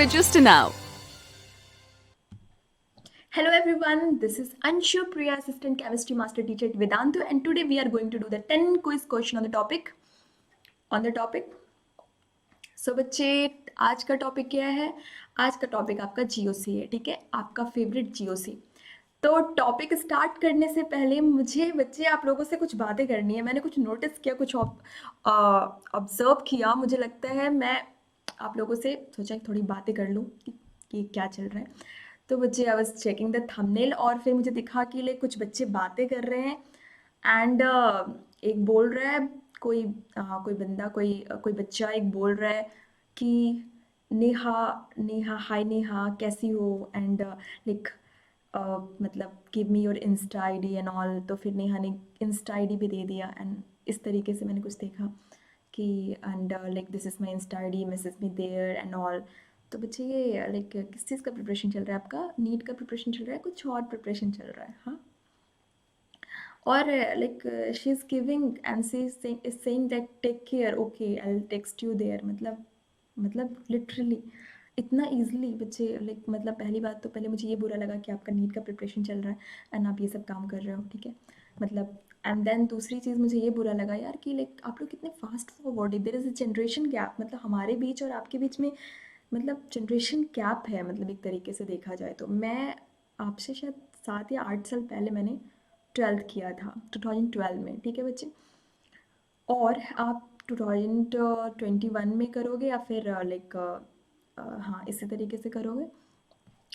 register now. Hello everyone, this is Anshu Priya, Assistant Chemistry Master Teacher at Vedantu, and today we are going to do the 10 quiz question on the topic. So बच्चे, आज का topic क्या है? आज का topic आपका GOC है, ठीक है? आपका फेवरेट जीओसी। तो टॉपिक स्टार्ट करने से पहले मुझे बच्चे आप लोगों से कुछ बातें करनी है। मैंने कुछ नोटिस किया, कुछ ऑब्जर्व किया। मुझे लगता है मैं आप लोगों से सोचा कि थोड़ी बातें कर लूँ कि क्या चल रहा है। तो बच्चे, I was checking the thumbnail और फिर मुझे दिखा कि कुछ बच्चे बातें कर रहे हैं एंड एक बोल रहा है, कोई बंदा, कोई बच्चा एक बोल रहा है कि नेहा, नेहा, हाय नेहा, कैसी हो? एंड लाइक मतलब give me your Insta ID and all. तो फिर नेहा ने इंस्टा आईडी भी दे दिया एंड इस तरीके से मैंने कुछ देखा कि and like this is my insta ID, message me there and all. तो बच्चे, ये लाइक किस चीज़ का प्रिपरेशन चल रहा है आपका? नीट का प्रिपरेशन चल रहा है, कुछ और प्रिपरेशन चल रहा है? हाँ। और like she is giving and she is saying that take care, okay I will text you there. मतलब लिटरली इतना ईजिली बच्चे, लाइक मतलब पहली बात तो पहले मुझे ये बुरा लगा कि आपका नीट का प्रिपरेशन चल रहा है एंड आप ये सब काम कर रहे हो, ठीक है? मतलब एंड देन दूसरी चीज़ मुझे ये बुरा लगा यार कि लाइक आप लोग कितने फास्ट फॉरवर्ड है। There is a generation gap, मतलब हमारे बीच और आपके बीच में मतलब जनरेशन गैप है। मतलब एक तरीके से देखा जाए तो मैं आपसे शायद 7 या 8 साल पहले मैंने 12th किया था 2012 में, ठीक है बच्चे? और आप 2021 में करोगे या फिर लाइक हाँ इसी तरीके से करोगे।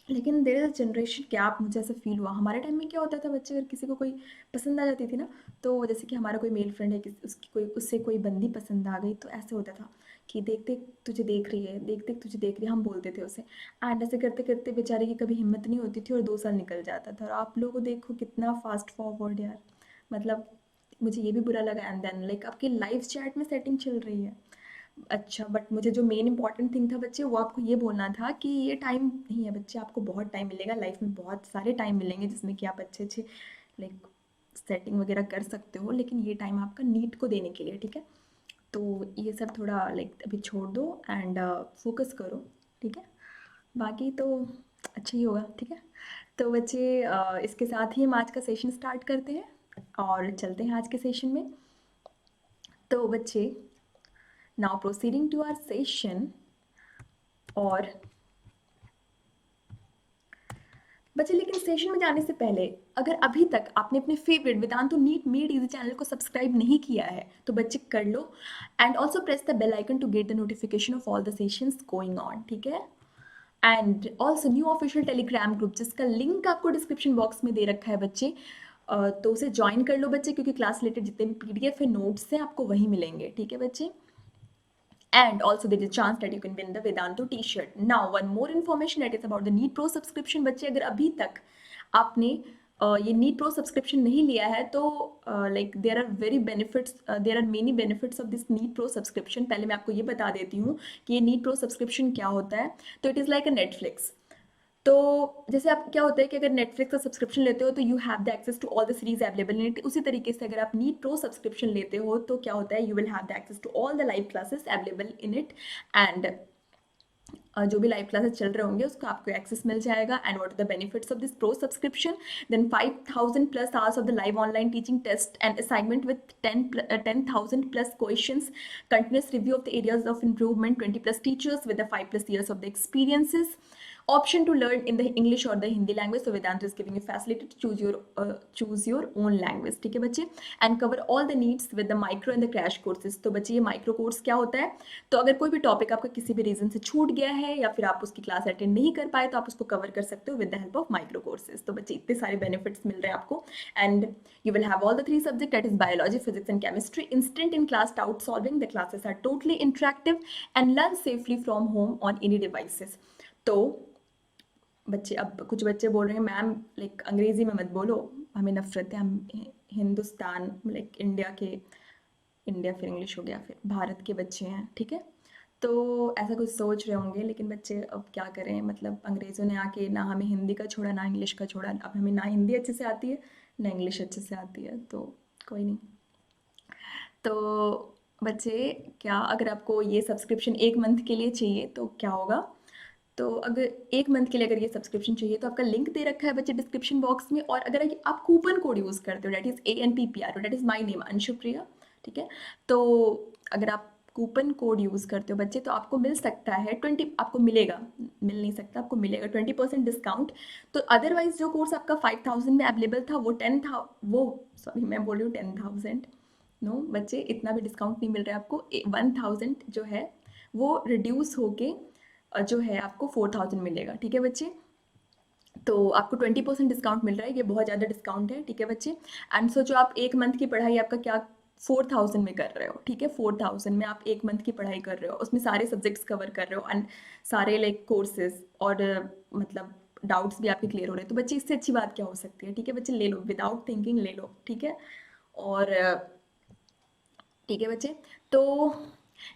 लेकिन there is a generation gap, मुझे ऐसा फील हुआ। हमारे टाइम में क्या होता था बच्चे, अगर किसी को कोई पसंद आ जाती थी ना, तो जैसे कि हमारा कोई मेल फ्रेंड है, उसकी कोई, उससे कोई बंदी पसंद आ गई, तो ऐसे होता था कि देख देख तुझे देख रही है, देख देख तुझे देख रही है, हम बोलते थे उसे। एंड ऐसे करते करते बेचारे की कभी हिम्मत नहीं होती थी और 2 साल निकल जाता था। और आप लोगों को देखो कितना फास्ट फॉरवर्ड यार। मतलब मुझे ये भी बुरा लगा। एंड देन लाइक आपकी लाइव चैट में सेटिंग चल रही है। अच्छा, बट मुझे जो मेन इंपॉर्टेंट थिंग था बच्चे, वो आपको ये बोलना था कि ये टाइम नहीं है बच्चे, आपको बहुत टाइम मिलेगा लाइफ में, बहुत सारे टाइम मिलेंगे जिसमें कि आप अच्छे अच्छे लाइक सेटिंग वगैरह कर सकते हो। लेकिन ये टाइम आपका नीट को देने के लिए, ठीक है? तो ये सब थोड़ा लाइक अभी छोड़ दो एंड फोकस करो, ठीक है? बाकी तो अच्छा ही होगा, ठीक है? तो बच्चे, इसके साथ ही हम आज का सेशन स्टार्ट करते हैं और चलते हैं आज के सेशन में। तो बच्चे, now proceeding to our session. और बच्चे, लेकिन सेशन में जाने से पहले अगर अभी तक आपने अपने favourite Vedantu NEET made easy channel को सब्सक्राइब नहीं किया है तो बच्चे कर लो and also press the bell icon to get the notification of all the sessions going on, ठीक है? And also new official Telegram group जिसका लिंक आपको डिस्क्रिप्शन बॉक्स में दे रखा है बच्चे, तो उसे ज्वाइन कर लो बच्चे, क्योंकि क्लास रिलेटेड जितने भी पीडीएफ है, नोट्स हैं, आपको वहीं मिलेंगे, ठीक है बच्चे? And also there is a chance that you can win the Vedantu t-shirt. Now one more information that is about the Neat Pro subscription. बच्चे, अगर अभी तक आपने ये नीट प्रो सब्सक्रिप्शन नहीं लिया है तो like there are very benefits, there are many benefits of this NEET pro subscription. पहले मैं आपको ये बता देती हूँ कि ये नीट प्रो सब्सक्रिप्शन क्या होता है। तो it is like a Netflix. तो जैसे आप, क्या होता है कि अगर नेटफ्लिक्स का सब्सक्रिप्शन लेते हो तो you have the access to all the series available in it. उसी तरीके से अगर आप नीट प्रो सब्सक्रिप्शन लेते हो तो क्या होता है, you will have the access to all the live classes available in it. And जो भी लाइव क्लासेस चल रहे होंगे उसको आपको एक्सेस मिल जाएगा। And what are the benefits of this pro subscription? Then 5000+ hours of the live online teaching test and assignment with 10,000+ questions, continuous review of the areas of improvement, 20+ teachers with the 5+ years of the experiences, option to learn in the English or the Hindi language. So Vedanta is giving you facility to choose your own language, ठीक है बच्चे? And cover all the needs with the micro and the crash courses. तो बच्चे, ये micro course क्या होता है? तो अगर कोई भी टॉपिक आपका किसी भी रीजन से छूट गया है या फिर आप उसकी क्लास अटेंड नहीं कर पाए तो आप उसको कवर कर सकते हो with the help of micro courses. तो बच्चे, इतने सारे बेनिफिट्स मिल रहे हैं आपको। And you will have all the 3 subject, that is biology, physics and chemistry, instant in class doubt solving, the classes are totally interactive and learn safely from home on any devices. तो बच्चे, अब कुछ बच्चे बोल रहे हैं ma'am like अंग्रेजी में मत बोलो, हमें नफरत है, हम हिंदुस्तान लाइक इंडिया के, इंडिया फिर इंग्लिश हो गया, फिर भारत के बच्चे हैं, ठीक है? तो ऐसा कुछ सोच रहे होंगे। लेकिन बच्चे अब क्या करें, मतलब अंग्रेज़ों ने आके ना हमें हिंदी का छोड़ा ना इंग्लिश का छोड़ा। अब हमें ना हिंदी अच्छे से आती है ना इंग्लिश अच्छे से आती है, तो कोई नहीं। तो बच्चे, क्या अगर आपको ये सब्सक्रिप्शन 1 मंथ के लिए चाहिए तो क्या होगा? तो अगर 1 मंथ के लिए अगर ये सब्सक्रिप्शन चाहिए तो आपका लिंक दे रखा है बच्चे डिस्क्रिप्शन बॉक्स में। और अगर आप कूपन कोड यूज़ करते हो, that is ANPPR, that is my name Anshupriya, ठीक है। तो अगर आप कूपन कोड यूज़ करते हो बच्चे तो आपको मिल सकता है 20, आपको मिलेगा, मिल नहीं सकता, आपको मिलेगा 20% डिस्काउंट। तो अदरवाइज जो कोर्स आपका 5000 में अवेलेबल था वो 10 था, वो सॉरी मैं बोल रही हूँ 10,000, नो बच्चे इतना भी डिस्काउंट नहीं मिल रहा है आपको। 1000 जो है वो रिड्यूस होके जो है आपको 4000 मिलेगा, ठीक है बच्चे। तो आपको 20% डिस्काउंट मिल रहा है, ये बहुत ज़्यादा डिस्काउंट है, ठीक है बच्चे। एंड सोचो आप 1 मंथ की पढ़ाई आपका क्या 4000 में कर रहे हो, ठीक है। 4000 में आप 1 मंथ की पढ़ाई कर रहे हो, उसमें सारे सब्जेक्ट्स कवर कर रहे हो एंड सारे लाइक कोर्सेज और मतलब डाउट्स भी आपके क्लियर हो रहे हैं। तो बच्चे इससे अच्छी बात क्या हो सकती है, ठीक है बच्चे, ले लो विदाउट थिंकिंग, ले लो, ठीक है। और ठीक है बच्चे। तो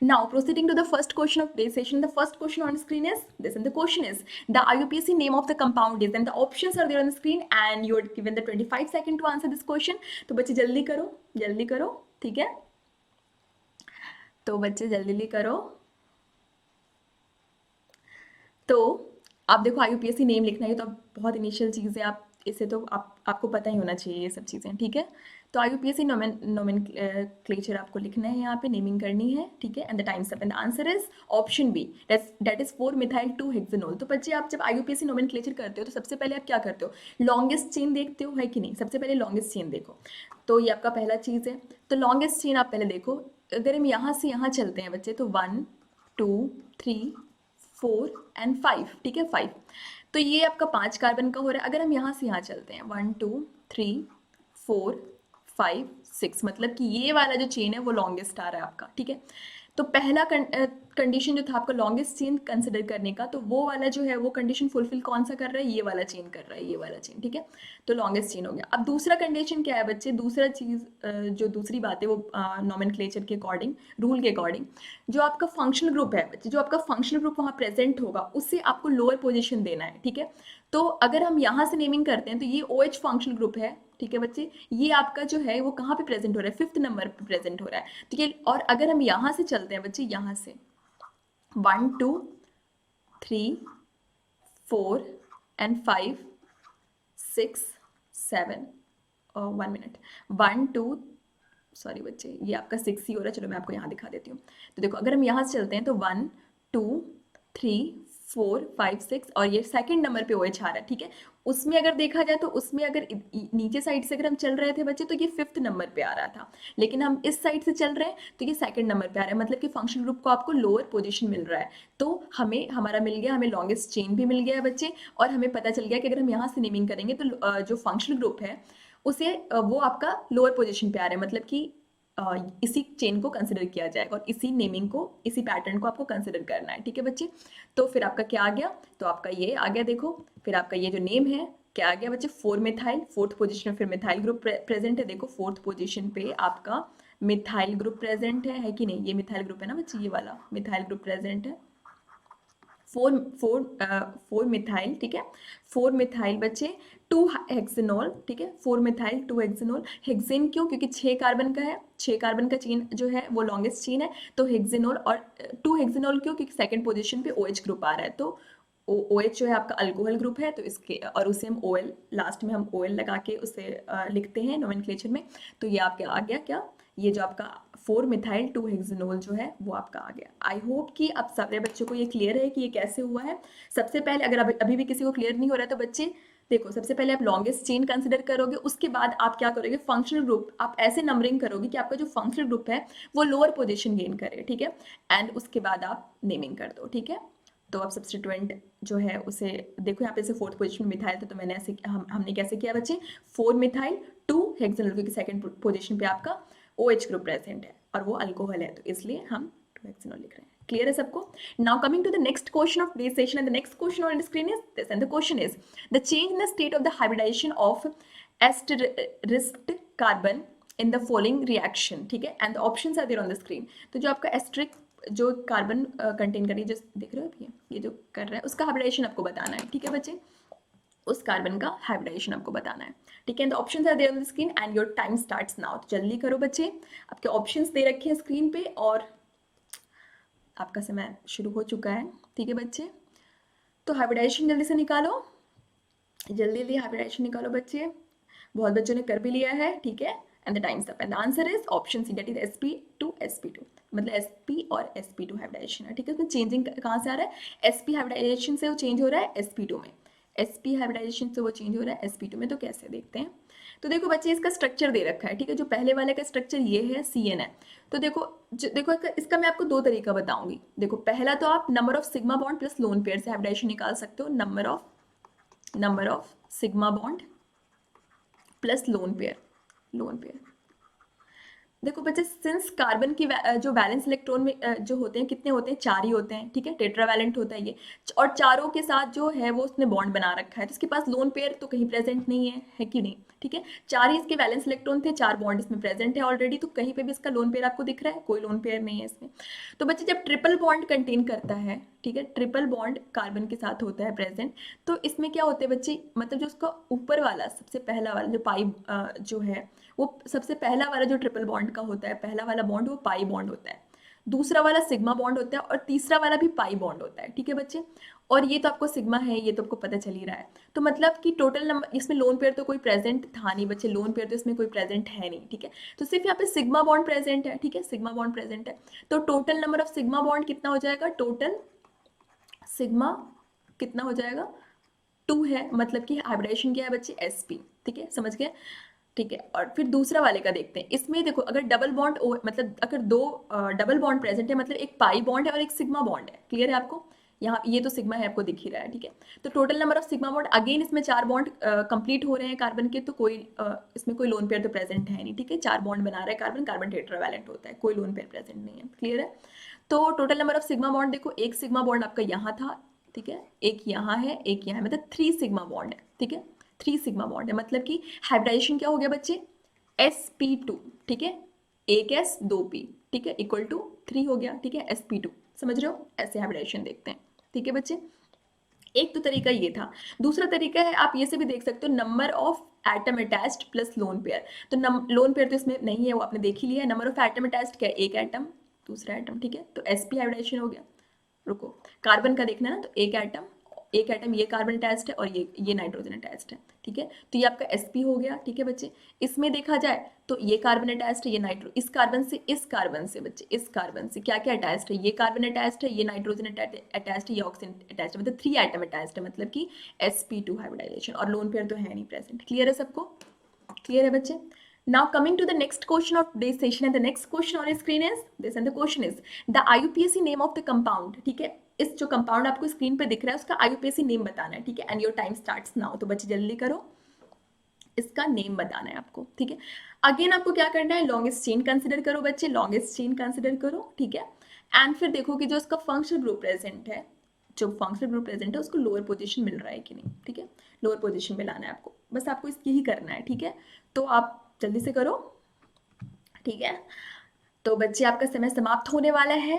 now proceeding to the first question of today's session, the first question on screen is this, and the question is the IUPAC name of the compound is, and the options are there on the screen and you are given the 25 second to answer this question. तो बच्चे जल्दी करो, ठीक है। तो बच्चे जल्दी करो। तो आप देखो IUPAC नेम लिखना है तो अब बहुत इनिशियल चीज़ है, आप इसे तो आपको पता ही होना चाहिए ये सब चीज़ें, ठीक है। तो IUPAC नोमेनक्लेचर आपको लिखना है, यहाँ पे नेमिंग करनी है, ठीक है। And the time's up, and the answer is option B, that is 4-methyl-2-hexanol। तो बच्चे आप जब IUPAC नोमेनक्लेचर करते हो तो सबसे पहले आप क्या करते हो, लॉन्गेस्ट चेन देखते हो, है कि नहीं। सबसे पहले लॉन्गेस्ट चेन देखो, तो ये आपका पहला चीज़ है। तो लॉन्गेस्ट चेन आप पहले देखो। अगर हम यहाँ से यहाँ चलते हैं बच्चे तो 1 2 3 4 एंड 5, ठीक है 5। तो ये आपका 5 कार्बन का हो रहा है। अगर हम यहाँ से यहाँ चलते हैं 1 2 3 4 5 6, मतलब कि ये वाला जो चेन है वो लॉन्गेस्ट आ रहा है आपका, ठीक है। तो पहला कंडीशन जो था आपका लॉन्गेस्ट चेन कंसिडर करने का, तो वो वाला जो है वो कंडीशन फुलफिल कौन सा कर रहा है, ये वाला चेन कर रहा है, ये वाला चेन, ठीक है। तो लॉन्गेस्ट चेन हो गया। अब दूसरा कंडीशन क्या है बच्चे, दूसरा चीज़ जो दूसरी बात है वो नोमेनक्लेचर के अकॉर्डिंग, रूल के अकॉर्डिंग, जो आपका फंक्शनल ग्रुप है बच्चे, जो आपका फंक्शनल ग्रुप वहाँ प्रेजेंट होगा उससे आपको लोअर पोजिशन देना है, ठीक है। तो अगर हम यहाँ से नेमिंग करते हैं तो ये OH फंक्शनल ग्रुप है, ठीक है बच्चे। ये आपका जो है वो कहाँ पे प्रेजेंट हो रहा है, 5th नंबर पे प्रेजेंट हो रहा है, ठीक है। और अगर हम यहाँ से चलते हैं बच्चे, यहाँ से 1 2 3 4 एंड 5 6 7, 1 मिनट, 1 2, सॉरी बच्चे ये आपका 6 ही हो रहा है, चलो मैं आपको यहाँ दिखा देती हूँ। तो देखो अगर हम यहाँ से चलते हैं तो 1 2 3 4 5 6 और ये सेकंड नंबर पे OH आ रहा है, ठीक है। उसमें अगर देखा जाए तो उसमें अगर नीचे साइड से अगर हम चल रहे थे बच्चे तो ये 5th नंबर पे आ रहा था, लेकिन हम इस साइड से चल रहे हैं तो ये सेकंड नंबर पे आ रहा है, मतलब कि फंक्शनल ग्रुप को आपको लोअर पोजीशन मिल रहा है। तो हमें हमारा मिल गया, हमें लॉन्गेस्ट चेन भी मिल गया है बच्चे, और हमें पता चल गया कि अगर हम यहाँ से नेमिंग करेंगे तो जो फंक्शनल ग्रुप है उसे वो आपका लोअर पोजीशन पे आ रहा है, मतलब कि इसी चेन को कंसिडर किया जाएगा और इसी नेमिंग को, इसी पैटर्न को आपको कंसिडर करना है, ठीक है बच्चे। तो फिर आपका क्या आ गया, तो आपका ये आ गया, देखो फिर आपका ये जो नेम है क्या आ गया बच्चे, 4-methyl, 4th पोजीशन में फिर मिथाइल ग्रुप प्रेजेंट है। देखो 4th पोजीशन पे आपका मिथाइल ग्रुप प्रेजेंट है कि नहीं, ये मिथाइल ग्रुप है ना बच्चे, ये वाला मिथाइल ग्रुप प्रेजेंट है। 4 मिथाइल, ठीक है, 4 मिथाइल बच्चे, 2 हेक्सेनॉल, ठीक है, 4 मिथाइल 2 हेक्सेनॉल। हेक्सेन क्यों, क्योंकि 6 कार्बन का है, 6 कार्बन का चेन जो है वो लॉन्गेस्ट चेन है, तो हेक्सेनॉल। और 2 हेक्सेनॉल क्यों, क्योंकि सेकंड पोजीशन पे OH ग्रुप आ रहा है, तो OH जो है आपका अल्कोहल ग्रुप है, तो इसके और उसे हम OL, लास्ट में हम OL लगा के उसे लिखते हैं नोमेनक्लेचर में। तो ये आपका आ गया क्या, ये जो आपका 4-methyl-2-hexanol जो है वो आपका आ गया। आई होप कि अब सारे बच्चों को ये क्लियर है कि ये कैसे हुआ है। सबसे पहले अगर अभी भी किसी को क्लियर नहीं हो रहा है तो बच्चे देखो, सबसे पहले आप लॉन्गेस्ट चेन कंसिडर करोगे, उसके बाद आप क्या करोगे, फंक्शनल ग्रुप आप ऐसे नंबरिंग करोगे कि आपका जो फंक्शनल ग्रुप है वो लोअर पोजीशन गेन करे, ठीक है। एंड उसके बाद आप नेमिंग कर दो, ठीक है। तो अब सब्स्टिट्यूएंट जो है उसे देखो, यहाँ पे से 4th पोजीशन में मिथाइल था, तो मैंने ऐसे हमने कैसे किया बच्चे, 4-methyl-2-hexanol, क्योंकि सेकंड पोजीशन पे आपका OH ग्रुप प्रेजेंट है और वो अल्कोहल है, तो इसलिए हम 2-hexanol लिख रहे हैं। क्लियर है सबको। Now coming to the next question of this session, and the next question on the screen is this, and the question is the change in the state of the hybridization of asterisk carbon in the following reaction, ठीक है, and the options are there on the screen. तो जो आपका asterisk जो carbon contain कर रही है, जो देख रहे हो अभी ये जो कर रहा है उसका हाइब्रिडाइजेशन आपको बताना है, ठीक है बच्चे, उस कार्बन का हाइब्रिडाइजेशन आपको बताना है, ठीक है। The options are there on the screen and your time starts now. तो जल्दी करो बच्चे, आपके ऑप्शंस दे रखे हैं स्क्रीन पे और आपका समय शुरू हो चुका है, ठीक है बच्चे। तो हाइब्रिडाइजेशन जल्दी से निकालो, जल्दी जल्दी हाइब्रिडाइजेशन निकालो बच्चे, बहुत बच्चों ने कर भी लिया है, ठीक है। And the time's up, and the answer is option C, that is sp2 मतलब sp और sp2 हाइब्रिडाइजेशन है, ठीक है। उसमें चेंजिंग कहाँ से आ रहा है, sp हाइब्रिडाइजेशन से वो चेंज हो रहा है sp2 में, sp हाइब्रिडाइजेशन से वो चेंज हो रहा है sp2 में। तो कैसे देखते हैं, तो देखो बच्चे इसका स्ट्रक्चर दे रखा है, ठीक है। जो पहले वाले का स्ट्रक्चर ये है CN है, तो देखो देखो इसका मैं आपको दो तरीका बताऊंगी। देखो पहला तो आप number of sigma bond plus lone pair से हाइब्रिडाइजेशन निकाल सकते हो, number of sigma bond plus lone pair. देखो बच्चे, सिंस कार्बन की जो वैलेंस इलेक्ट्रॉन में जो होते हैं कितने होते हैं, 4 ही होते हैं, ठीक है। टेट्रावैलेंट होता है ये, और चारों के साथ जो है वो उसने बॉन्ड बना रखा है, तो इसके पास लोन पेयर तो कहीं प्रेजेंट नहीं है कि नहीं, ठीक है। 4 ही इसके वैलेंस इलेक्ट्रॉन थे, 4 बॉन्ड इसमें प्रेजेंट है ऑलरेडी, तो कहीं पे भी इसका लोन पेयर आपको दिख रहा है, कोई लोन पेयर नहीं है इसमें। तो बच्चे जब ट्रिपल बॉन्ड कंटेन करता है, ठीक है, ट्रिपल बॉन्ड कार्बन के साथ होता है प्रेजेंट, तो इसमें क्या होते हैं बच्चे, मतलब जो उसका ऊपर वाला सबसे पहला वाला जो पाई जो है, वो सबसे पहला वाला जो ट्रिपल बॉन्ड का होता है, पहला वाला बॉन्ड वो पाई बॉन्ड होता है, दूसरा वाला सिग्मा बॉन्ड होता है, और तीसरा वाला भी पाई बॉन्ड होता है, ठीक है बच्चे। और ये तो आपको सिग्मा है, ये तो आपको पता चल ही रहा है। तो मतलब कि टोटल नंबर इसमें लोन पेयर तो कोई प्रेजेंट था नहीं बच्चे, लोन पेयर तो इसमें कोई प्रेजेंट है नहीं, ठीक है। तो सिर्फ यहाँ पे सिग्मा बॉन्ड प्रेजेंट है, ठीक है, सिग्मा बॉन्ड प्रेजेंट है। तो total number of sigma bond कितना हो जाएगा, टोटल सिग्मा कितना हो जाएगा, 2 है, मतलब कि हाइब्रिडेशन क्या है बच्चे, sp, ठीक है, समझ गए, ठीक है। और फिर दूसरा वाले का देखते हैं। इसमें देखो अगर डबल बॉन्ड मतलब अगर दो डबल बॉन्ड प्रेजेंट है, मतलब एक पाई बॉन्ड है और एक सिग्मा बॉन्ड है, क्लियर है आपको, यहाँ ये तो सिग्मा है आपको दिख ही रहा है, ठीक है। तो total number of sigma bond, again इसमें 4 बॉन्ड कंप्लीट हो रहे हैं कार्बन के, तो कोई इसमें कोई लोन पेयर तो प्रेजेंट है नहीं, ठीक है। 4 बॉन्ड बना रहा है कार्बन, कार्बन टेट्रावैलेंट होता है, कोई लोन पेयर प्रेजेंट नहीं है, क्लियर है। तो total number of sigma bond देखो, एक सिग्मा बॉन्ड आपका यहाँ था, ठीक है, एक यहाँ है, एक यहाँ है, मतलब 3 सिग्मा बॉन्ड है, ठीक है, 3 सिग्मा बॉन्ड है, मतलब कि हाइब्रिडाइजेशन क्या हो गया बच्चे, sp2, ठीक है, एक s 2 p, ठीक है, इक्वल टू 3 हो गया, ठीक है, sp2, समझ रहे हो, ऐसे हाइब्रिडाइजेशन देखते हैं, ठीक है बच्चे। एक तो तरीका ये था, दूसरा तरीका है आप ये से भी देख सकते हो, number of atom attached plus lone pair. तो लोन पेयर तो इसमें नहीं है, वो आपने देख ही लिया है। नंबर ऑफ एटम अटैच्ड क्या है, एक एटम, दूसरा एटम, ठीक है, तो sp हाइब्रिडाइजेशन हो गया। रुको, कार्बन का देखना है ना, तो एक एटम ये कार्बन अटैच्ड है और ये नाइट्रोजन अटैच्ड है, ठीक है। तो ये आपका sp हो गया, ठीक है बच्चे। इसमें देखा जाए तो ये कार्बन अटैच्ड है, ये इस कार्बन से बच्चे, इस कार्बन से क्या क्या अटैच्ड है, ये कार्बन अटैच्ड है, ये नाइट्रोजन अटैच्ड है, ये ऑक्सीजन अटैच्ड है, मतलब 3 एटम अटैच्ड है, मतलब कि sp2 हाइब्रिडाइजेशन, और लोन पेयर तो है नहीं प्रेजेंट, क्लियर है सबको, क्लियर है बच्चे। Now coming to the next question of today's session, and the next question on your screen is this, and the question is the IUPAC name of the compound, ठीक है। इस जो compound आपको screen पे दिख रहा है उसका IUPAC नेम बताना है, ठीक है, and your time starts now. तो बच्चे जल्दी करो, इसका नेम बताना है आपको, ठीक है। अगेन आपको क्या करना है, लॉन्गेस्ट चेन कंसिडर करो बच्चे, लॉन्गेस्ट चेन कंसिडर करो, ठीक है। एंड फिर देखो कि जो इसका फंक्शनल ग्रुप प्रेजेंट है, जो फंक्शनल ग्रुप प्रेजेंट है उसको लोअर पोजीशन मिल रहा है कि नहीं, ठीक है, लोअर पोजीशन में लाना है आपको, बस आपको यही करना है, ठीक है। तो आप जल्दी से करो, ठीक है। तो बच्चे आपका समय समाप्त होने वाला है,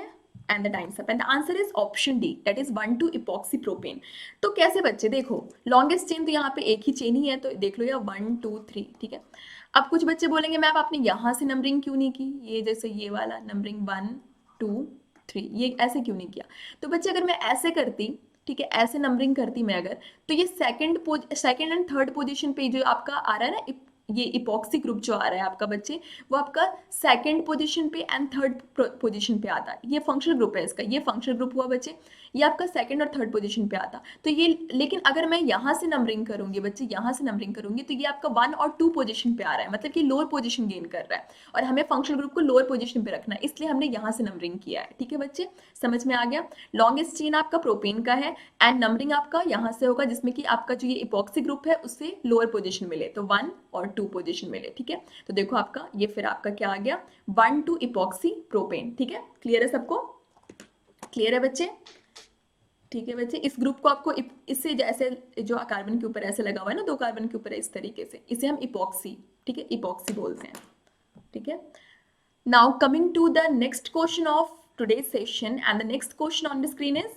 and the time's up, and the answer is option D, that is 1,2 epoxy propane. तो कैसे बच्चे, देखो लॉन्गेस्ट चेन तो यहाँ पे एक ही चेन ही है, तो देख लो यार 1 2 3, ठीक है। अब कुछ बच्चे बोलेंगे मैम आपने यहाँ से नंबरिंग क्यों नहीं की, ये जैसे ये वाला नंबरिंग 1 2 3, ये ऐसे क्यों नहीं किया। तो बच्चे अगर मैं ऐसे करती, ठीक है, ऐसे नंबरिंग करती मैं अगर, तो ये सेकंड एंड थर्ड पोजीशन पे जो आपका आ रहा है ना, ये इपॉक्सी ग्रुप जो आ रहा है आपका बच्चे, वो आपका सेकंड पोजीशन पे एंड थर्ड पोजीशन पे आता है। ये फंक्शनल ग्रुप है इसका, ये फंक्शनल ग्रुप हुआ बच्चे, ये आपका सेकंड और थर्ड पोजीशन पे आता। तो ये, लेकिन अगर मैं यहाँ से नंबरिंग करूंगी बच्चे, यहाँ से नंबरिंग करूंगी, तो ये आपका 1 और 2 पोजीशन पे आ रहा है, मतलब कि लोअर पोजीशन गेन कर रहा है, और हमें फंक्शनल ग्रुप को लोअर पोजीशन पे रखना है, इसलिए हमने यहाँ से नंबरिंग किया है, ठीक है बच्चे, समझ में आ गया। लॉन्गेस्ट चेन आपका प्रोपेन का है, एंड नंबरिंग आपका यहाँ से होगा, जिसमें कि आपका जो ये इपॉक्सी ग्रुप है उससे लोअर पोजीशन मिले, तो 1 और 2 पोजीशन मिले, ठीक है। तो देखो आपका ये फिर आपका क्या आ गया, 1 2 इपॉक्सी प्रोपेन, ठीक है, क्लियर है सबको, क्लियर है बच्चे, ठीक है बच्चे। इस ग्रुप को आपको इससे जैसे जो कार्बन के ऊपर ऐसे लगा हुआ है ना, 2 कार्बन के ऊपर है, इस तरीके से, इसे हम इपॉक्सी, ठीक है, इपॉक्सी बोलते हैं, ठीक है। Now coming to the next question of today's session, and the next question on the screen is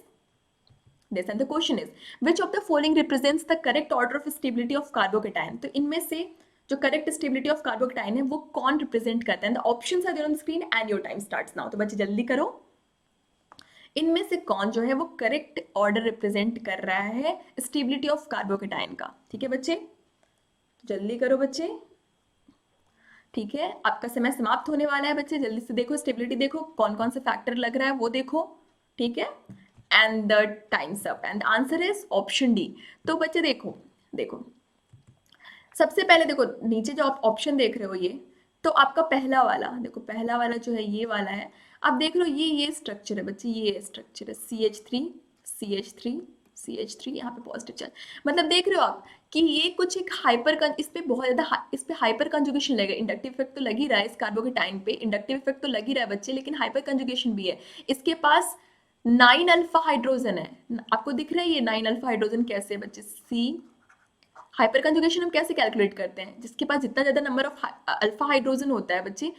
this, and the question is which of the following represents the correct order of stability of carbocation। तो इनमें से जो correct stability of carbocation है वो कौन represent करता है। The options are there on screen and your time starts now. तो बच्चे जल्दी करो, इनमें से कौन जो है वो करेक्ट ऑर्डर रिप्रेजेंट कर रहा है स्टेबिलिटी ऑफ कार्बोकेटाइन का? ठीक है बच्चे, जल्दी करो बच्चे। ठीक है, आपका समय समाप्त होने वाला है बच्चे, जल्दी से देखो स्टेबिलिटी, देखो कौन कौन से फैक्टर लग रहा है वो देखो। ठीक है, and the time's up and answer is option D. तो बच्चे देखो, देखो सबसे पहले देखो नीचे जो आप ऑप्शन देख रहे हो ये, तो आपका पहला वाला देखो, पहला वाला जो है ये वाला है। आप देख रहे हो ये स्ट्रक्चर है बच्चे, ये स्ट्रक्चर है CH3 CH3 CH3, यहाँ पे पॉजिटिव चार्ज। मतलब देख रहे हो आप कि ये कुछ एक हाइपर, इस पे बहुत ज्यादा इस पे हाइपर कंजुगेशन लगेगा। इंडक्टिव इफेक्ट तो लग ही रहा है इस कार्बोकेटाइन पे, इंडक्टिव इफेक्ट तो लग ही रहा है बच्चे, लेकिन हाइपर कंजुगेशन भी है। इसके पास 9 अल्फा हाइड्रोजन है, आपको दिख रहा है ये 9 अल्फा हाइड्रोजन कैसे है बच्चे? सी हाइपर कंजुगेशन हम कैसे कैलकुलेट करते हैं? जिसके पास जितना ज्यादा नंबर ऑफ अल्फा हाइड्रोजन होता है बच्चे,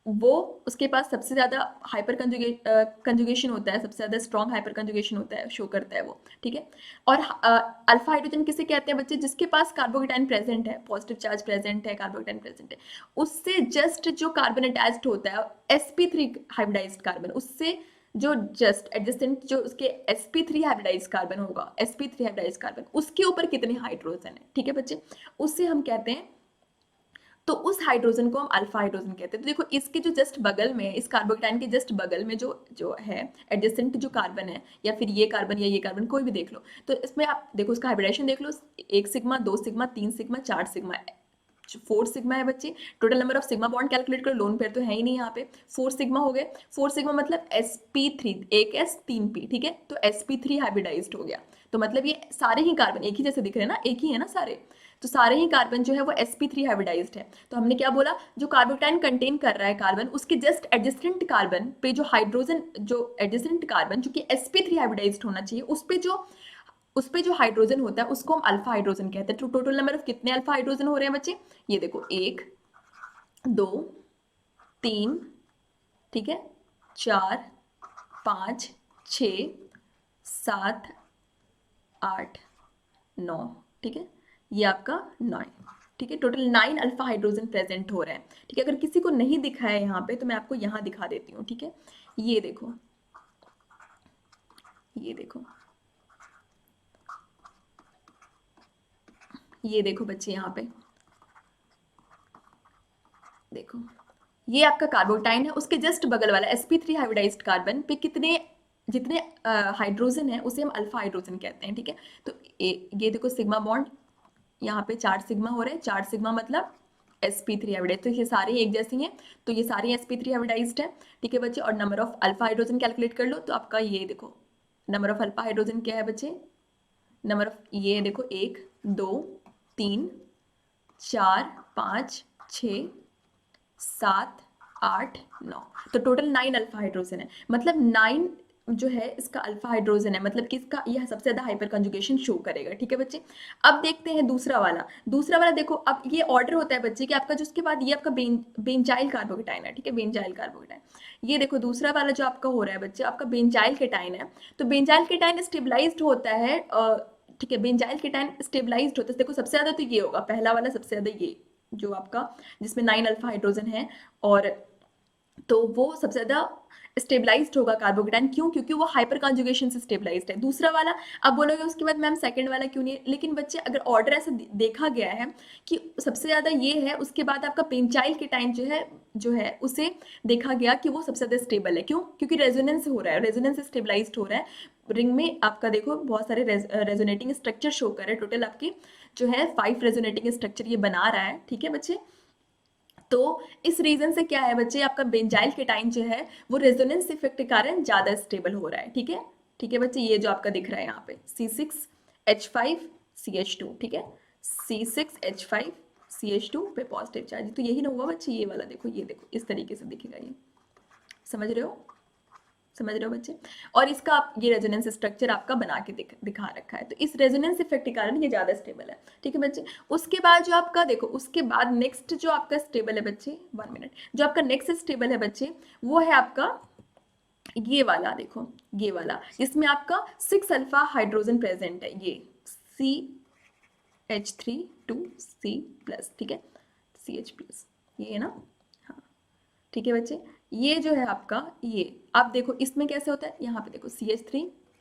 वो उसके पास सबसे ज्यादा हाइपर कंजुगेशन होता है, सबसे ज्यादा स्ट्रॉन्ग हाइपर कंजुगेशन होता है, शो करता है वो। ठीक है, और अल्फा हाइड्रोजन किसे कहते हैं बच्चे? जिसके पास कार्बोकेटाइन प्रेजेंट है, पॉजिटिव चार्ज प्रेजेंट है, कार्बोकेटाइन प्रेजेंट है, उससे जस्ट जो कार्बन अटैच्ड होता है sp3 हाइब्रिडाइज्ड कार्बन, उससे जो जस्ट एडजेसेंट जो उसके sp3 हाइब्रिडाइज्ड कार्बन होगा, sp3 हाइब्रिडाइज्ड कार्बन, उसके ऊपर कितने हाइड्रोजन है? ठीक है बच्चे, उससे हम कहते हैं, तो उस हाइड्रोजन को हम अल्फा हाइड्रोजन कहते हैं। तो देखो इसके जो जस्ट बगल में, इस कार्बोकेटाइन के जस्ट बगल में जो जो है एडजेसेंट जो कार्बन है, या फिर ये कार्बन या ये कार्बन कोई भी देख लो, तो इसमें आप देखो उसका हाइब्रिडाइजेशन देख लो, 1 sigma, 2 sigma, 3 sigma, 4 sigma, 4 sigma है बच्चे। Total number of sigma bond calculate करो, लोन पेयर तो है ही नहीं यहाँ पे, 4 सिग्मा हो गए। 4 सिग्मा मतलब sp3, एक s 3 p, ठीक है, तो sp3 हाइब्रिडाइज्ड हो गया। तो मतलब ये सारे ही कार्बन एक ही जैसे दिख रहे हैं ना, एक ही है ना सारे, तो सारे ही कार्बन जो है वो sp3 हाइब्रिडाइज्ड है। तो हमने क्या बोला, जो कार्बोकेटाइन कंटेन कर रहा है कार्बन, उसके जस्ट एडजेसेंट कार्बन पे जो हाइड्रोजन, जो एडजेसेंट कार्बन जो कि sp3 हाइब्रिडाइज्ड होना चाहिए, उस पे जो हाइड्रोजन होता है उसको हम अल्फा हाइड्रोजन कहते हैं। तो टोटल नंबर ऑफ कितने अल्फा हाइड्रोजन हो रहे हैं बच्चे? ये देखो 1 2 3, ठीक है, 4 5 6 7 8 9, ठीक है, ये आपका 9, ठीक है, टोटल 9 अल्फा हाइड्रोजन प्रेजेंट हो रहे हैं। ठीक है, अगर किसी को नहीं दिखा है यहाँ पे तो मैं आपको यहाँ दिखा देती हूँ। ठीक है, ये देखो, ये देखो, ये देखो बच्चे, यहाँ पे देखो, ये आपका कार्बोटाइन है, उसके जस्ट बगल वाला sp3 हाइब्रिडाइज्ड कार्बन पे कितने, जितने हाइड्रोजन है उसे हम अल्फा हाइड्रोजन कहते हैं। ठीक है, तो ये देखो सिग्मा बॉन्ड, यहाँ पे 4 सिग्मा हो रहे हैं, 4 सिग्मा मतलब sp3 हाइब्रिडाइज्ड, तो ये सारे एक जैसी हैं, तो ये सारे sp3 हाइब्रिडाइज्ड है। ठीक है बच्चे, और number of alpha hydrogen calculate कर लो, तो आपका ये देखो नंबर ऑफ अल्फा हाइड्रोजन क्या है बच्चे, नंबर ऑफ ये देखो 1 2 3 4 5 6 7 8 9, तो टोटल 9 अल्फा हाइड्रोजन है। मतलब 9 जो है इसका अल्फा हाइड्रोजन है, मतलब कि इसका यह सबसे ज्यादा हाइपर कंजुगेशन शो करेगा। ठीक है बच्चे, अब देखते हैं दूसरा वाला। दूसरा वाला देखो, अब ये ऑर्डर होता है बच्चे कि आपका जो उसके बाद ये आपका बेंजाइल कार्बोकेटाइन है। ठीक है, बेंजाइल कार्बोकेटाइन, ये देखो दूसरा वाला जो आपका हो रहा है बच्चे, आपका बेंजाइल केटाइन है। तो बेंजाइल केटाइन स्टेबलाइज्ड होता है, ठीक है, बेंजाइल केटाइन स्टेबलाइज्ड होता है, देखो सबसे ज्यादा तो ये होगा, पहला वाला सबसे ज्यादा, ये जो आपका जिसमें 9 अल्फा हाइड्रोजन है, और तो वो सबसे ज्यादा स्टेबलाइज्ड होगा कार्बोकेटाइन। क्यों? क्योंकि वो हाइपर कॉन्जुगेशन से स्टेबलाइज्ड है। दूसरा वाला, अब बोलोगे उसके बाद मैम सेकंड वाला क्यों नहीं है, लेकिन बच्चे अगर ऑर्डर ऐसा देखा गया है कि सबसे ज्यादा ये है, उसके बाद आपका बेंजाइल केटाइन जो है उसे देखा गया कि वो सबसे ज्यादा स्टेबल है। क्यों? क्योंकि रेजोनेंस हो रहा है, रेजोनेंस से स्टेबलाइज्ड हो रहा है। रिंग में आपका देखो बहुत सारे रेजोनेटिंग स्ट्रक्चर शो कर रहे हैं, टोटल आपकी जो है 5 रेजोनेटिंग स्ट्रक्चर ये बना रहा है। ठीक है बच्चे, तो इस रीजन से क्या है बच्चे, आपका बेंजाइल केटाइन जो है वो रेजोनेंस इफेक्ट के कारण ज्यादा स्टेबल हो रहा है। ठीक है, ठीक है बच्चे, ये जो आपका दिख रहा है यहाँ पे C6H5CH2, ठीक है, C6H5CH2 पे पॉजिटिव चार्ज, तो यही ना हुआ बच्चे, ये वाला देखो, ये देखो इस तरीके से दिखेगा ये, समझ रहे हो, समझ रहे हो बच्चे। और इसका आप ये रेजोनेंस स्ट्रक्चर आपका बना के दिखा रखा है, तो इस रेजोनेंस इफेक्ट के कारण ये ज्यादा स्टेबल है। ठीक है बच्चे, उसके बाद जो आपका देखो, उसके बाद नेक्स्ट जो आपका स्टेबल है बच्चे, 1 मिनट, जो आपका नेक्स्ट स्टेबल है बच्चे वो है आपका ये वाला, देखो ये वाला, जिसमें आपका 6 अल्फा हाइड्रोजन प्रेजेंट है, ये CH3 2C+, ठीक है, CH+, ये है ना, हाँ ठीक है बच्चे, ये जो है आपका, ये आप देखो इसमें कैसे होता है, यहाँ पे देखो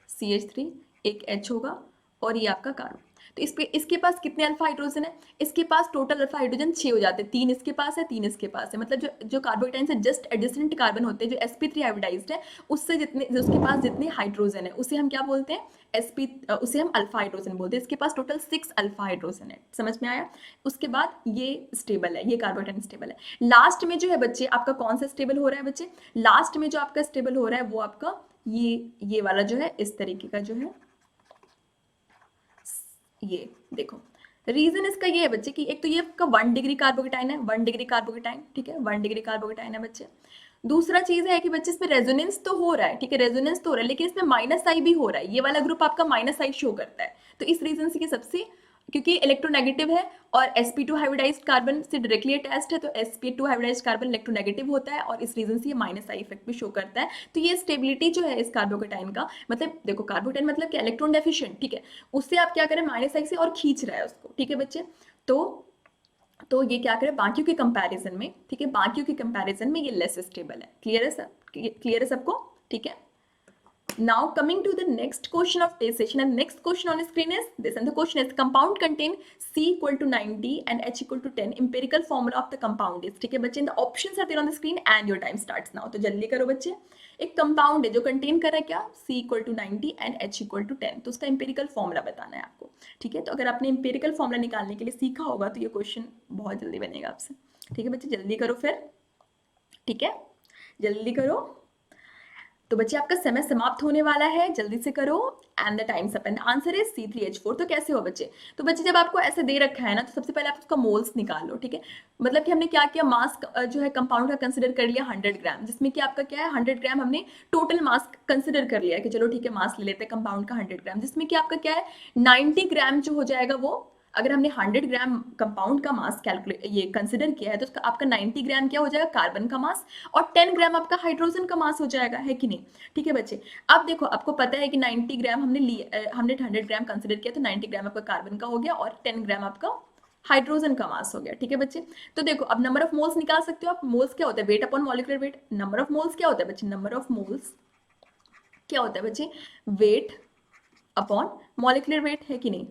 CH3 एक H होगा और ये आपका कार्बन। तो इसके पास कितने अल्फा हाइड्रोजन है, इसके पास टोटल अल्फा हाइड्रोजन 6 हो जाते हैं, 3 इसके पास है 3 इसके पास है, मतलब जो कार्बोकेटाइन से जस्ट एडिसेंट कार्बन होते हैं, जो sp3 हाइब्रिडाइज्ड है, उससे जितने उसके पास जितने हाइड्रोजन है उसे हम क्या बोलते हैं, उसे हम अल्फा हाइड्रोजन बोलते हैं। इसके पास टोटल 6 अल्फा हाइड्रोजन है, समझ में आया। उसके बाद ये स्टेबल है, ये कार्बोकेटाइन स्टेबल है। लास्ट में जो है बच्चे आपका कौन सा स्टेबल हो रहा है बच्चे, लास्ट में जो आपका स्टेबल हो रहा है वो आपका ये वाला जो है, इस तरीके का जो है, ये देखो। रीजन इसका ये है बच्चे कि एक तो ये आपका 1 डिग्री कार्बोकेटाइन है, 1 डिग्री कार्बोकेटाइन, ठीक है, 1 डिग्री कार्बोकेटाइन है बच्चे। दूसरा चीज है कि बच्चे इसमें रेजोनेंस तो हो रहा है, ठीक है, रेजोनेंस तो हो रहा है, लेकिन इसमें माइनस आई भी हो रहा है, ये वाला ग्रुप आपका माइनस आई शो करता है। तो इस रीजन से ये सबसे, क्योंकि इलेक्ट्रोनेगेटिव है और sp2 हाइब्रिडाइज्ड कार्बन से डायरेक्टली अटैच्ड है, तो sp2 हाइब्रिडाइज्ड कार्बन इलेक्ट्रोनेगेटिव होता है और इस रीजन से ये माइनस आई इफेक्ट भी शो करता है। तो ये स्टेबिलिटी जो है इस कार्बोकेटाइन का, मतलब देखो कार्बोकेटाइन मतलब क्या, इलेक्ट्रॉन डेफिशिएंट, ठीक है, उससे आप क्या करें, माइनस आई से और खींच रहा है उसको, ठीक है बच्चे। तो ये क्या करें, बाकियों के कंपैरिजन में, ठीक है, बाकियों के कंपैरिजन में ये लेस स्टेबल है। क्लियर है सर, क्लियर है सबको, ठीक है। Now coming to the next question of today's session, and next question on screen is this, and the question is compound contain C equal to 90 and H equal to 10, empirical formula of the compound is, ठीक है बच्चे, the options are there on the screen and your time starts now। तो जल्दी करो बच्चे। एक compound है जो कंटेन कर रहा है क्या, C equal to 90 and H equal to 10, तो उसका empirical formula बताना है आपको, ठीक है। तो अगर आपने empirical formula निकालने के लिए सीखा होगा तो ये क्वेश्चन बहुत जल्दी बनेगा आपसे, ठीक है बच्चे, जल्दी करो फिर, ठीक है, जल्दी करो। तो बच्चे आपका समय समाप्त होने वाला है, जल्दी से करो। And the time's up, and answer is C3H4। तो कैसे हो बच्चे, तो बच्चे जब आपको ऐसे दे रखा है ना, तो सबसे पहले आप उसका मोल्स निकाल लो, ठीक है। मतलब कि हमने क्या किया, मास जो है कंपाउंड का कंसिडर कर लिया 100 ग्राम, जिसमें कि आपका क्या है 100 ग्राम हमने टोटल मास कंसिडर कर लिया कि चलो ठीक है मास ले लेते हैं कंपाउंड का 100 ग्राम, जिसमें कि आपका क्या है 90 ग्राम जो हो जाएगा वो, अगर हमने 100 ग्राम कंपाउंड का मास कैलकुलेट ये कंसिडर किया है तो उसका आपका 90 ग्राम क्या हो जाएगा, कार्बन का मास, और 10 ग्राम आपका हाइड्रोजन का मास हो जाएगा, है कि नहीं, ठीक है बच्चे। अब देखो आपको पता है कि 90 ग्राम हमने 100 ग्राम कंसिडर किया, तो 90 ग्राम आपका कार्बन का हो गया और 10 ग्राम आपका हाइड्रोजन का मास हो गया, ठीक है बच्चे। तो देखो अब नंबर ऑफ मोल्स निकाल सकते हो आप। मोल्स क्या होता है, weight upon molecular weight. Number of moles क्या होता है बच्चे, नंबर ऑफ मोल्स क्या होता है बच्चे, वेट अपॉन मॉलिक्यूलर वेट, है कि नहीं।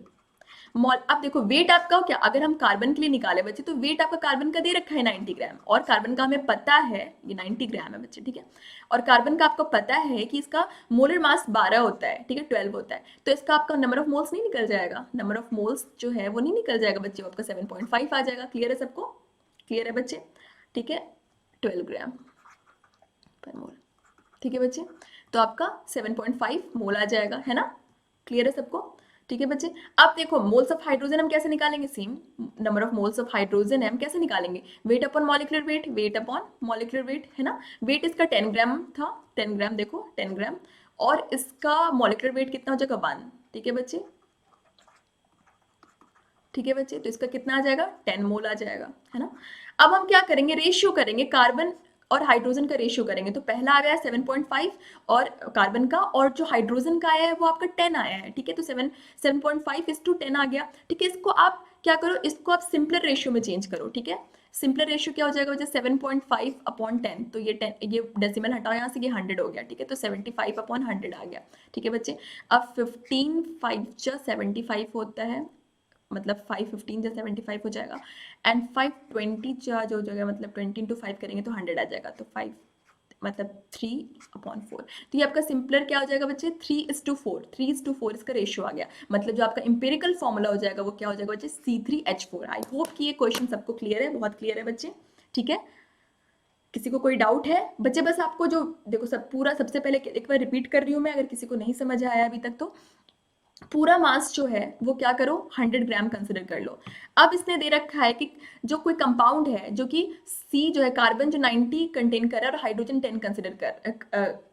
अब देखो वेट आपका क्या, अगर हम कार्बन के लिए निकाले बच्चे, तो वेट आपका कार्बन का दे रखा है 90 ग्राम, और कार्बन का हमें पता है ये 90 ग्राम है बच्चे, ठीक है। और कार्बन का आपको पता है कि इसका मोलर मास 12 होता है, ठीक है, 12 होता है, तो इसका आपका नंबर ऑफ मोल्स नहीं निकल जाएगा, नंबर ऑफ मोल्स जो है वो नहीं निकल जाएगा बच्चे, आपका 7.5 आ जाएगा। क्लियर है सबको, क्लियर है बच्चे, ठीक है, 12 ग्राम पर मोल, ठीक है बच्चे। तो आपका 7.5 मोल आ जाएगा, है ना, क्लियर है सबको, ठीक है बच्चे। अब देखो मोल्स ऑफ हाइड्रोजन हम कैसे निकालेंगे, same number of moles of hydrogen है, हम कैसे निकालेंगे, weight upon molecular weight, weight upon molecular weight, है ना। वेट इसका 10 ग्राम था, 10 ग्राम देखो 10 ग्राम, और इसका मॉलिक्यूलर वेट कितना हो जाएगा 1, ठीक है बच्चे, ठीक है बच्चे। तो इसका कितना आ जाएगा 10 मोल आ जाएगा, है ना। अब हम क्या करेंगे, रेशियो करेंगे, कार्बन और हाइड्रोजन का रेशियो करेंगे। तो पहला आ गया 7.5 और कार्बन का, और जो हाइड्रोजन का आया है वो आपका 10 आया है, ठीक है। तो 7.5:10 आ गया, ठीक है। इसको आप क्या करो, इसको आप सिंपलर रेशियो में चेंज करो, ठीक है। सिंपलर रेशियो क्या हो जाएगा बच्चे, 7.5/10, तो ये डेसिमल हटाओ यहाँ से, ये 100 हो गया, ठीक है। तो 75/100 आ गया, ठीक है बच्चे। अब 15 5 75 होता है, मतलब 515 या 75 हो जाएगा, एंड 520 चार्ज हो जाएगा, मतलब 20 × 5 करेंगे तो 100 आ जाएगा, तो 5 मतलब 3/4। तो ये आपका सिंपलर क्या हो जाएगा बच्चे, 3:4, 3:4 इसका रेशियो आ गया। मतलब जो आपका इंपेरिकल फॉर्मूला हो जाएगा वो क्या हो जाएगा बच्चे, C3H4। आई होप कि ये क्वेश्चन सबको क्लियर है, बहुत क्लियर है बच्चे, ठीक है। किसी को कोई डाउट है बच्चे, बस आपको जो देखो सब पूरा, सबसे पहले एक बार रिपीट कर रही हूँ मैं, अगर किसी को नहीं समझ आया अभी तक, तो पूरा मास जो है वो क्या करो 100 ग्राम कंसिडर कर लो। अब इसने दे रखा है कि जो कोई कंपाउंड है जो कि C जो है, कार्बन जो 90 कंटेन कर रहा है और हाइड्रोजन 10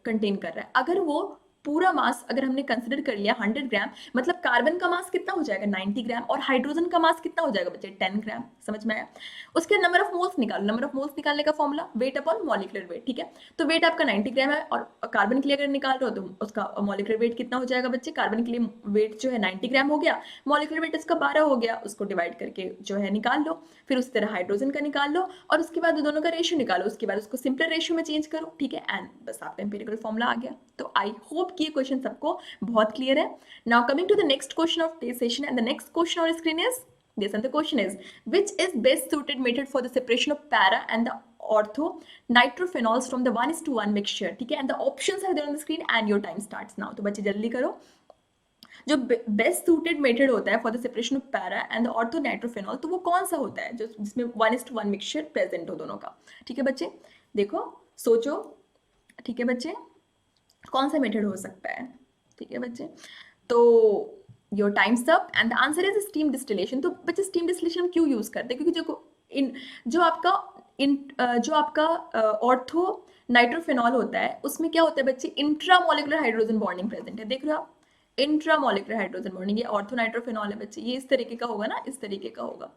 कंटेन कर रहा है, अगर वो पूरा मास अगर हमने कंसिडर कर लिया 100 ग्राम, मतलब कार्बन का मास कितना हो जाएगा 90 ग्राम, और हाइड्रोजन का मास कितना हो जाएगा बच्चे 10 ग्राम। समझ में आया? उसके नंबर ऑफ मोल्स निकालो, नंबर ऑफ मोल्स निकालने का formula weight upon molecular weight, ठीक है। तो वेट आपका 90 ग्राम है, और कार्बन के लिए अगर निकाल रहे हो तो उसका मॉलिक्यूलर वेट कितना हो जाएगा बच्चे, कार्बन के लिए वेट जो है 90 ग्राम हो गया, मॉलिक्यूलर वेट इसका 12 हो गया, उसको डिवाइड करके जो है निकाल लो। फिर उसी तरह हाइड्रोजन का निकाल लो, और उसके बाद दोनों का रेशियो निकालो, उसके बाद उसको सिंपल रेशियो में चेंज करो, ठीक है, एंड बस आपका एम्पिरिकल फॉर्मूला आ गया। तो आई होप कि ये क्वेश्चन सबको बहुत क्लियर है। Now coming to the next question of today's session, and the next question on screen is this, and the question is, which is best suited method for the separation of para and the ortho nitrophenols from the 1:1 mixture, ठीक है, and the options are there on the screen and your time starts now। तो बच्चे जल्दी करो। जो best suited method होता है for the separation of para and the ortho nitrophenol, तो वो कौन सा होता है जो जिसमें 1:1 मिक्सचर प्रेजेंट हो दोनों का, ठीक है बच्चे, देखो सोचो, ठीक है बच्चे, कौन सा मेथड हो सकता है, ठीक है बच्चे। तो your time's up and the answer is steam distillation. तो बच्चे स्टीम डिस्टिलेशन क्यों यूज करते हैं, क्योंकि जो आपका ऑर्थो नाइट्रोफेनॉल होता है उसमें क्या होता है बच्चे, इंट्रामोलिकुलर हाइड्रोजन बॉन्डिंग प्रेजेंट है, देख रहे हो आप, इंट्रामोलिकुलर हाइड्रोजन बॉन्डिंग। ये ऑर्थो नाइट्रोफेनॉल है बच्चे, ये इस तरीके का होगा ना, इस तरीके का होगा,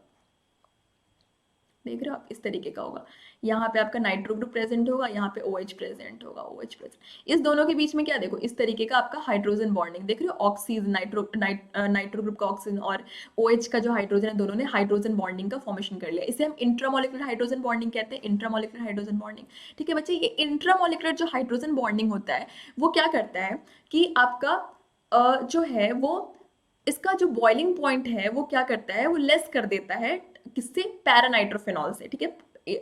देख रहे हो आप, इस तरीके का होगा। यहाँ पे आपका नाइट्रो ग्रुप प्रेजेंट होगा, यहाँ पे OH प्रेजेंट होगा, OH प्रेजेंट। इस दोनों के बीच में क्या देखो, इस तरीके का आपका हाइड्रोजन बॉन्डिंग देख रहे हो, ऑक्सीजन नाइट्रो ग्रुप का ऑक्सीजन और OH का जो हाइड्रोजन है, दोनों ने हाइड्रोजन बॉन्डिंग का फॉर्मेशन कर लिया। इसे हम इंट्रामोलिकुलर हाइड्रोजन बॉन्डिंग कहते हैं, इंट्रामोलिकुलर हाइड्रोजन बॉन्डिंग, ठीक है बच्चे। ये इंट्रामोलिकुलर जो हाइड्रोजन बॉन्डिंग होता है वो क्या करता है कि आपका जो है वो इसका जो बॉइलिंग पॉइंट है वो क्या करता है, वो लेस कर देता है किससे, पैरानाइट्रोफेनॉल से, ठीक है,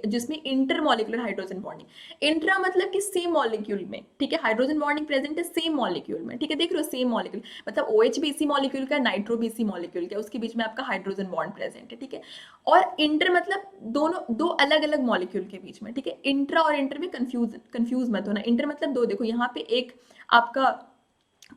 जिसमें इंटरमोलिकुलर हाइड्रोजन बॉन्डिंग, इंट्रा मतलब कि सेम मॉलिक्यूल में, ठीक है, हाइड्रोजन बॉन्डिंग प्रेजेंट है सेम मॉलिक्यूल में, ठीक है, देख रहे हो सेम मॉलिक्यूल, मतलब OH भी इसी मॉलिक्यूल का, नाइट्रो भी इसी मॉलिक्यूल का, उसके बीच में आपका हाइड्रोजन बॉन्ड प्रेजेंट है, ठीक है। और इंटर मतलब दोनों दो अलग अलग मॉलिक्यूल के बीच में, ठीक है, इंट्रा और इंटर में कंफ्यूज मत होना। इंटर मतलब दो, देखो यहाँ पे एक आपका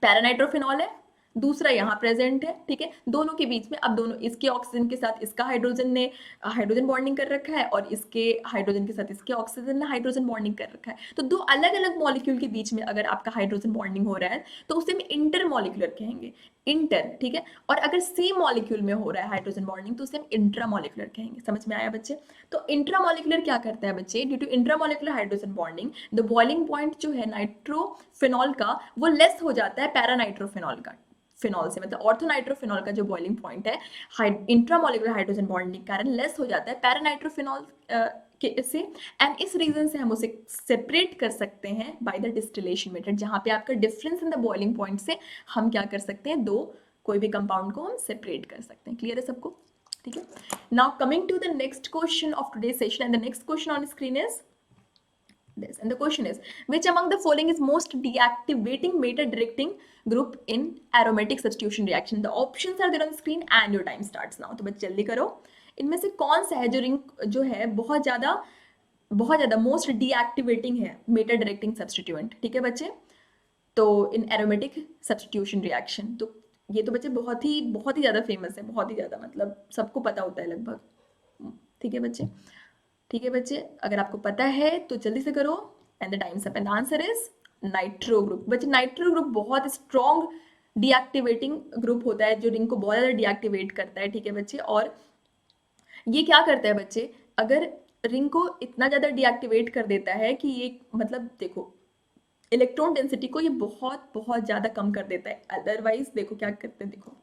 पैरानाइट्रोफेनॉल है, दूसरा यहाँ प्रेजेंट है, ठीक है, दोनों के बीच में अब दोनों, इसके ऑक्सीजन के साथ इसका हाइड्रोजन ने हाइड्रोजन बॉन्डिंग कर रखा है, और इसके हाइड्रोजन के साथ इसके ऑक्सीजन ने हाइड्रोजन बॉन्डिंग कर रखा है। तो दो अलग अलग मॉलिक्यूल के बीच में अगर आपका हाइड्रोजन बॉन्डिंग हो रहा है तो उसे हम इंटर मॉलिक्यूलर कहेंगे, इंटर, ठीक है। और अगर सेम मॉलिक्यूल में हो रहा है हाइड्रोजन बॉन्डिंग तो उसे हम इंट्रामोलिकुलर कहेंगे। समझ में आया बच्चे? तो इंट्रामोलिकुलर क्या करता है बच्चे, due to intramolecular hydrogen bonding the boiling point जो है नाइट्रोफेनॉल का वो लेस हो जाता है पैरानाइट्रोफेनॉल का, फिनॉल से, मतलब ऑर्थोनाइट्रोफिनॉल का जो बॉइलिंग पॉइंट है इंट्रामोलिकुलर हाइड्रोजन बॉन्डिंग के कारण लेस हो जाता है पैरानाइट्रोफिनॉल से, एंड इस रीजन से हम उसे सेपरेट कर सकते हैं बाय द डिस्टिलेशन मेथड, जहां पे आपका difference in the boiling point से हम क्या कर सकते हैं, दो कोई भी कंपाउंड को हम सेपरेट कर सकते हैं। क्लियर है सबको? ठीक है। Now coming to the next question of today's session, and the next question on screen is this, and the question is, which among the following is most deactivating meta directing group in aromatic substitution reaction? The options are there on the screen and your time starts now। तो बच्चे जल्दी करो, इनमें से कौन सा है जो रिंग जो है बहुत ज्यादा मोस्ट डीएक्टिवेटिंग है मेटा डायरेक्टिंग सब्सटीट्यूएंट, ठीक है बच्चे। तो इन एरोमेटिक सब्सटीट्यूशन रिएक्शन, तो ये तो बच्चे बहुत ही ज्यादा फेमस है, बहुत ही ज्यादा, मतलब सबको पता होता है लगभग, ठीक है बच्चे। ठीक है बच्चे, अगर आपको पता है तो जल्दी से करो, and the time's up, and the answer is nitro group. बच्चे नाइट्रो ग्रुप बहुत स्ट्रॉन्ग डीएक्टिवेटिंग ग्रुप होता है जो रिंग को बहुत ज़्यादा डीएक्टिवेट करता है, ठीक है बच्चे। और ये क्या करता है बच्चे, अगर रिंग को इतना ज़्यादा डीएक्टिवेट कर देता है कि ये, मतलब देखो इलेक्ट्रॉन डेंसिटी को ये बहुत ज़्यादा कम कर देता है। अदरवाइज देखो क्या करते हैं, देखो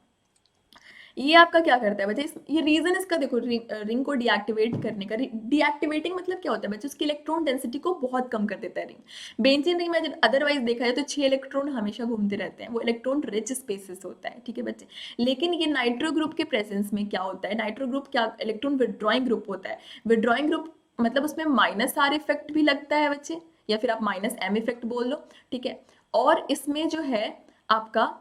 ये आपका क्या करता है बच्चे, ये रीजन इसका देखो, रिंग को डीएक्टिवेट करने का, डीएक्टिवेटिंग मतलब क्या होता है बच्चे, उसकी इलेक्ट्रॉन डेंसिटी को बहुत कम कर देता है रिंग। बेंजीन रिंग में अदरवाइज देखा जाए तो 6 इलेक्ट्रॉन हमेशा घूमते रहते हैं, वो इलेक्ट्रॉन रिच स्पेसेस होता है, ठीक है बच्चे। लेकिन ये नाइट्रो ग्रुप के प्रेजेंस में क्या होता है, नाइट्रो ग्रुप क्या इलेक्ट्रॉन विड्रॉइंग ग्रुप होता है। विड्रॉइंग ग्रुप मतलब उसमें -R इफेक्ट भी लगता है बच्चे, या फिर आप -M इफेक्ट बोल लो, ठीक है। और इसमें जो है आपका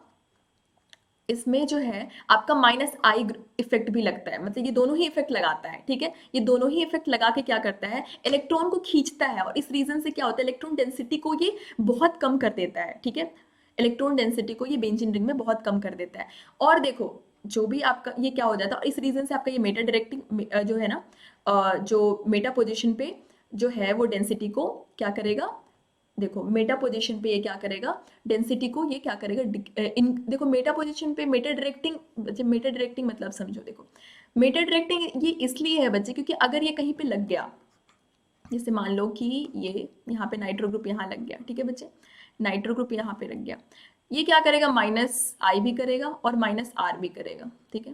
-I इफेक्ट भी लगता है, मतलब ये दोनों ही इफेक्ट लगाता है, ठीक है। ये दोनों ही इफेक्ट लगा के क्या करता है, इलेक्ट्रॉन को खींचता है, और इस रीजन से क्या होता है, इलेक्ट्रॉन डेंसिटी को ये बहुत कम कर देता है, ठीक है। इलेक्ट्रॉन डेंसिटी को ये बेंजीन रिंग में बहुत कम कर देता है। और देखो जो भी आपका ये क्या हो जाता है, और इस रीजन से आपका ये मेटा डायरेक्टिंग जो है ना, जो मेटा पोजिशन पे जो है वो डेंसिटी को क्या करेगा, देखो मेटा पोजीशन पे ये क्या करेगा, डेंसिटी को ये क्या करेगा, देखो मेटा पोजीशन पे मेटा डायरेक्टिंग, बच्चे मेटा डायरेक्टिंग मतलब समझो। देखो मेटा डायरेक्टिंग ये इसलिए है बच्चे क्योंकि अगर ये कहीं पे लग गया, जैसे मान लो कि ये यहाँ पे नाइट्रो ग्रुप यहाँ लग गया, ठीक है बच्चे, नाइट्रो ग्रुप यहाँ पे लग गया, ये क्या करेगा, माइनस आई भी करेगा और माइनस आर भी करेगा, ठीक है,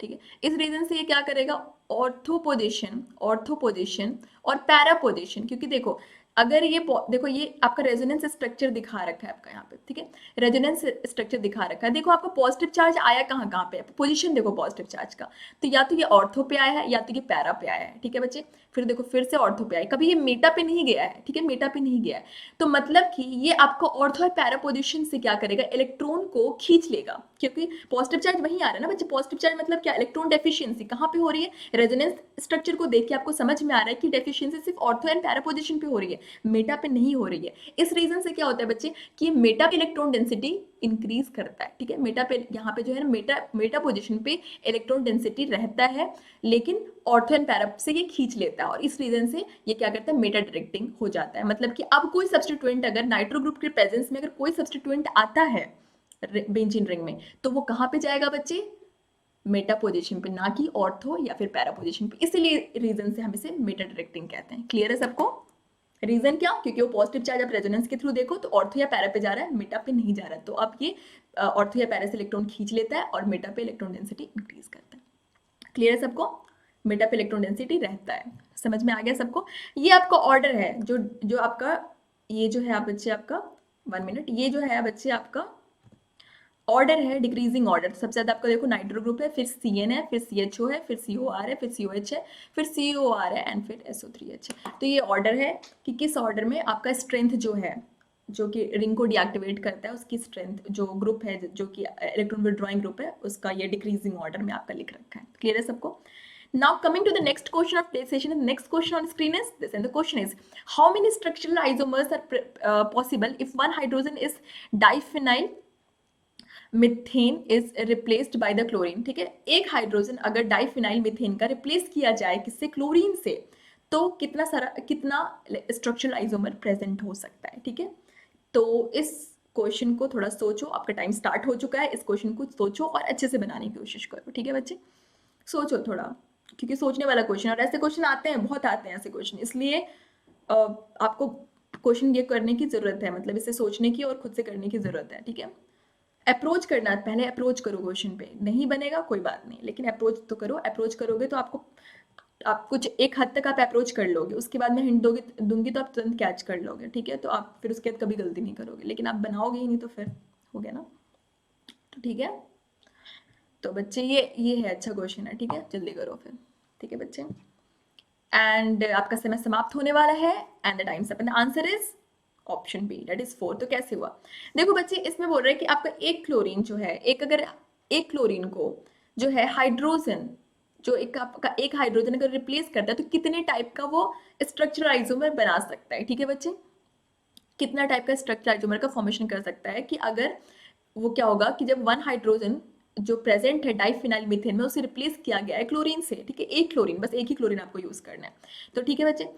ठीक है। इस रीजन से ये क्या करेगा, ऑर्थो पोजीशन, ऑर्थो पोजीशन और पैरा पोजीशन, क्योंकि देखो अगर ये देखो ये आपका रेजोनेंस स्ट्रक्चर दिखा रखा है आपका यहाँ पे, ठीक है, रेजोनेंस स्ट्रक्चर दिखा रखा है। देखो आपका पॉजिटिव चार्ज आया कहाँ कहाँ पे, पोजीशन देखो पॉजिटिव चार्ज का, तो या तो ये ऑर्थो पे आया है या तो ये पैरा पे आया है, ठीक है बच्चे। फिर देखो फिर से ऑर्थो पे आया, कभी ये मेटा पे नहीं गया है, ठीक है, मेटा पे नहीं गया है, तो मतलब कि ये आपको ऑर्थो और पैरा पोजीशन से क्या करेगा, इलेक्ट्रॉन को खींच लेगा, क्योंकि पॉजिटिव चार्ज वहीं आ रहा है ना बच्चे। पॉजिटिव चार्ज मतलब क्या, इलेक्ट्रॉन डेफिशिएंसी कहाँ पे हो रही है, रेजोनेंस स्ट्रक्चर को देख के आपको समझ में आ रहा है कि डेफिशिएंसी सिर्फ ऑर्थो एंड पैरा पोजीशन पे हो रही है, मेटा पे नहीं हो रही है। इस रीजन से क्या होता है बच्चे कि मेटा पे इलेक्ट्रॉन डेंसिटी इंक्रीज करता है, ठीक है, मेटा पे यहाँ पे जो है मेटा पोजीशन पे इलेक्ट्रॉन डेंसिटी रहता है, लेकिन ऑर्थो एंड पैरा से ये खींच लेता है, और इस रीजन से ये क्या करता है, मेटा डायरेक्टिंग हो जाता है। मतलब कि अब कोई सब्स्टिट्यूएंट अगर नाइट्रो ग्रुप के प्रेजेंस में अगर कोई सब्स्टिट्यूएंट आता है बेंजीन रिंग में, तो वो कहाँ पे जाएगा बच्चे, मेटा पोजीशन पे, ना कि ऑर्थो या फिर पैरा पोजीशन पे। इसीलिए रीजन से हम इसे मेटा डायरेक्टिंग कहते हैं। क्लियर है सबको? रीजन क्या, क्योंकि वो पॉजिटिव चार्ज आप रेजोनेंस के थ्रू देखो तो ऑर्थो या पैरा पे जा रहा है, मेटा पे नहीं जा रहा है, तो अब ये ऑर्थो या पैरा से इलेक्ट्रॉन खींच लेता है और मेटा पे इलेक्ट्रॉन डेंसिटी इंक्रीज करता है। क्लियर है सबको? मेटा पे इलेक्ट्रॉन डेंसिटी रहता है। समझ में आ गया सबको? ये आपका ऑर्डर है, जो आपका ये जो है आप बच्चे आपका 1 मिनट, ये जो है बच्चे आपका ऑर्डर है, डिक्रीजिंग ऑर्डर। सबसे ज्यादा आपका देखो नाइट्रो ग्रुप है, फिर CN है, फिर CHO है, फिर COR है, फिर COH है, फिर COR है एंड फिर SO3H है। तो ये ऑर्डर है कि किस ऑर्डर में आपका स्ट्रेंथ जो है, जो कि रिंग को डीएक्टिवेट करता है, उसकी स्ट्रेंथ, जो ग्रुप है जो कि इलेक्ट्रॉन विड्रॉइंग ग्रुप है, उसका ये डिक्रीजिंग ऑर्डर में आपका लिख रखा है। क्लियर है सबको? Now coming to the next question of today's session, the next question on screen is this, and the question is, how many structural isomers are possible if one hydrogen is diphenyl methane is replaced by the chlorine? ठीक है, एक hydrogen अगर diphenyl methane का replace किया जाए किससे, chlorine से, तो कितना स्ट्रक्चरल आइसोमर प्रेजेंट हो सकता है? ठीक है, तो इस क्वेश्चन को थोड़ा सोचो, आपका टाइम स्टार्ट हो चुका है, इस क्वेश्चन को सोचो और अच्छे से बनाने की कोशिश करो। ठीक है बच्चे, सोचो थोड़ा, क्योंकि सोचने वाला क्वेश्चन, और ऐसे क्वेश्चन आते हैं, बहुत आते हैं ऐसे क्वेश्चन, इसलिए आपको क्वेश्चन ये करने की जरूरत है, मतलब इसे सोचने की और खुद से करने की जरूरत है। ठीक है, अप्रोच करना है, पहले अप्रोच करो क्वेश्चन पे, नहीं बनेगा कोई बात नहीं, लेकिन अप्रोच तो करो। अप्रोच करोगे तो आप कुछ एक हद तक आप अप्रोच कर लोगे, उसके बाद मैं हिंट दूंगी तो आप तुरंत कैच कर लोगे। ठीक है, तो आप फिर उसके बाद कभी गलती नहीं करोगे, लेकिन आप बनाओगे ही नहीं तो फिर हो गया ना। तो ठीक है, तो बच्चे ये है, अच्छा क्वेश्चन है। ठीक है, जल्दी करो फिर। ठीक है बच्चे, एंड आपका समय समाप्त होने वाला है, and the time's up, and the answer is option B, that is 4। तो कैसे हुआ, देखो बच्चे, इसमें बोल रहे हैं कि आपका एक क्लोरीन जो है, अगर एक क्लोरीन को जो है हाइड्रोजन, जो आपका एक हाइड्रोजन अगर रिप्लेस करता है तो कितने टाइप का वो स्ट्रक्चरल आइसोमर बना सकता है? ठीक है बच्चे, कितना टाइप का स्ट्रक्चरल आइसोमर का फॉर्मेशन कर सकता है, कि अगर वो क्या होगा कि जब वन हाइड्रोजन जो प्रेजेंट है डाइफिनाइल मीथेन में, उसे रिप्लेस किया गया है क्लोरीन से। ठीक है, एक क्लोरीन, बस एक ही क्लोरीन आपको यूज करना है। तो ठीक है बच्चे,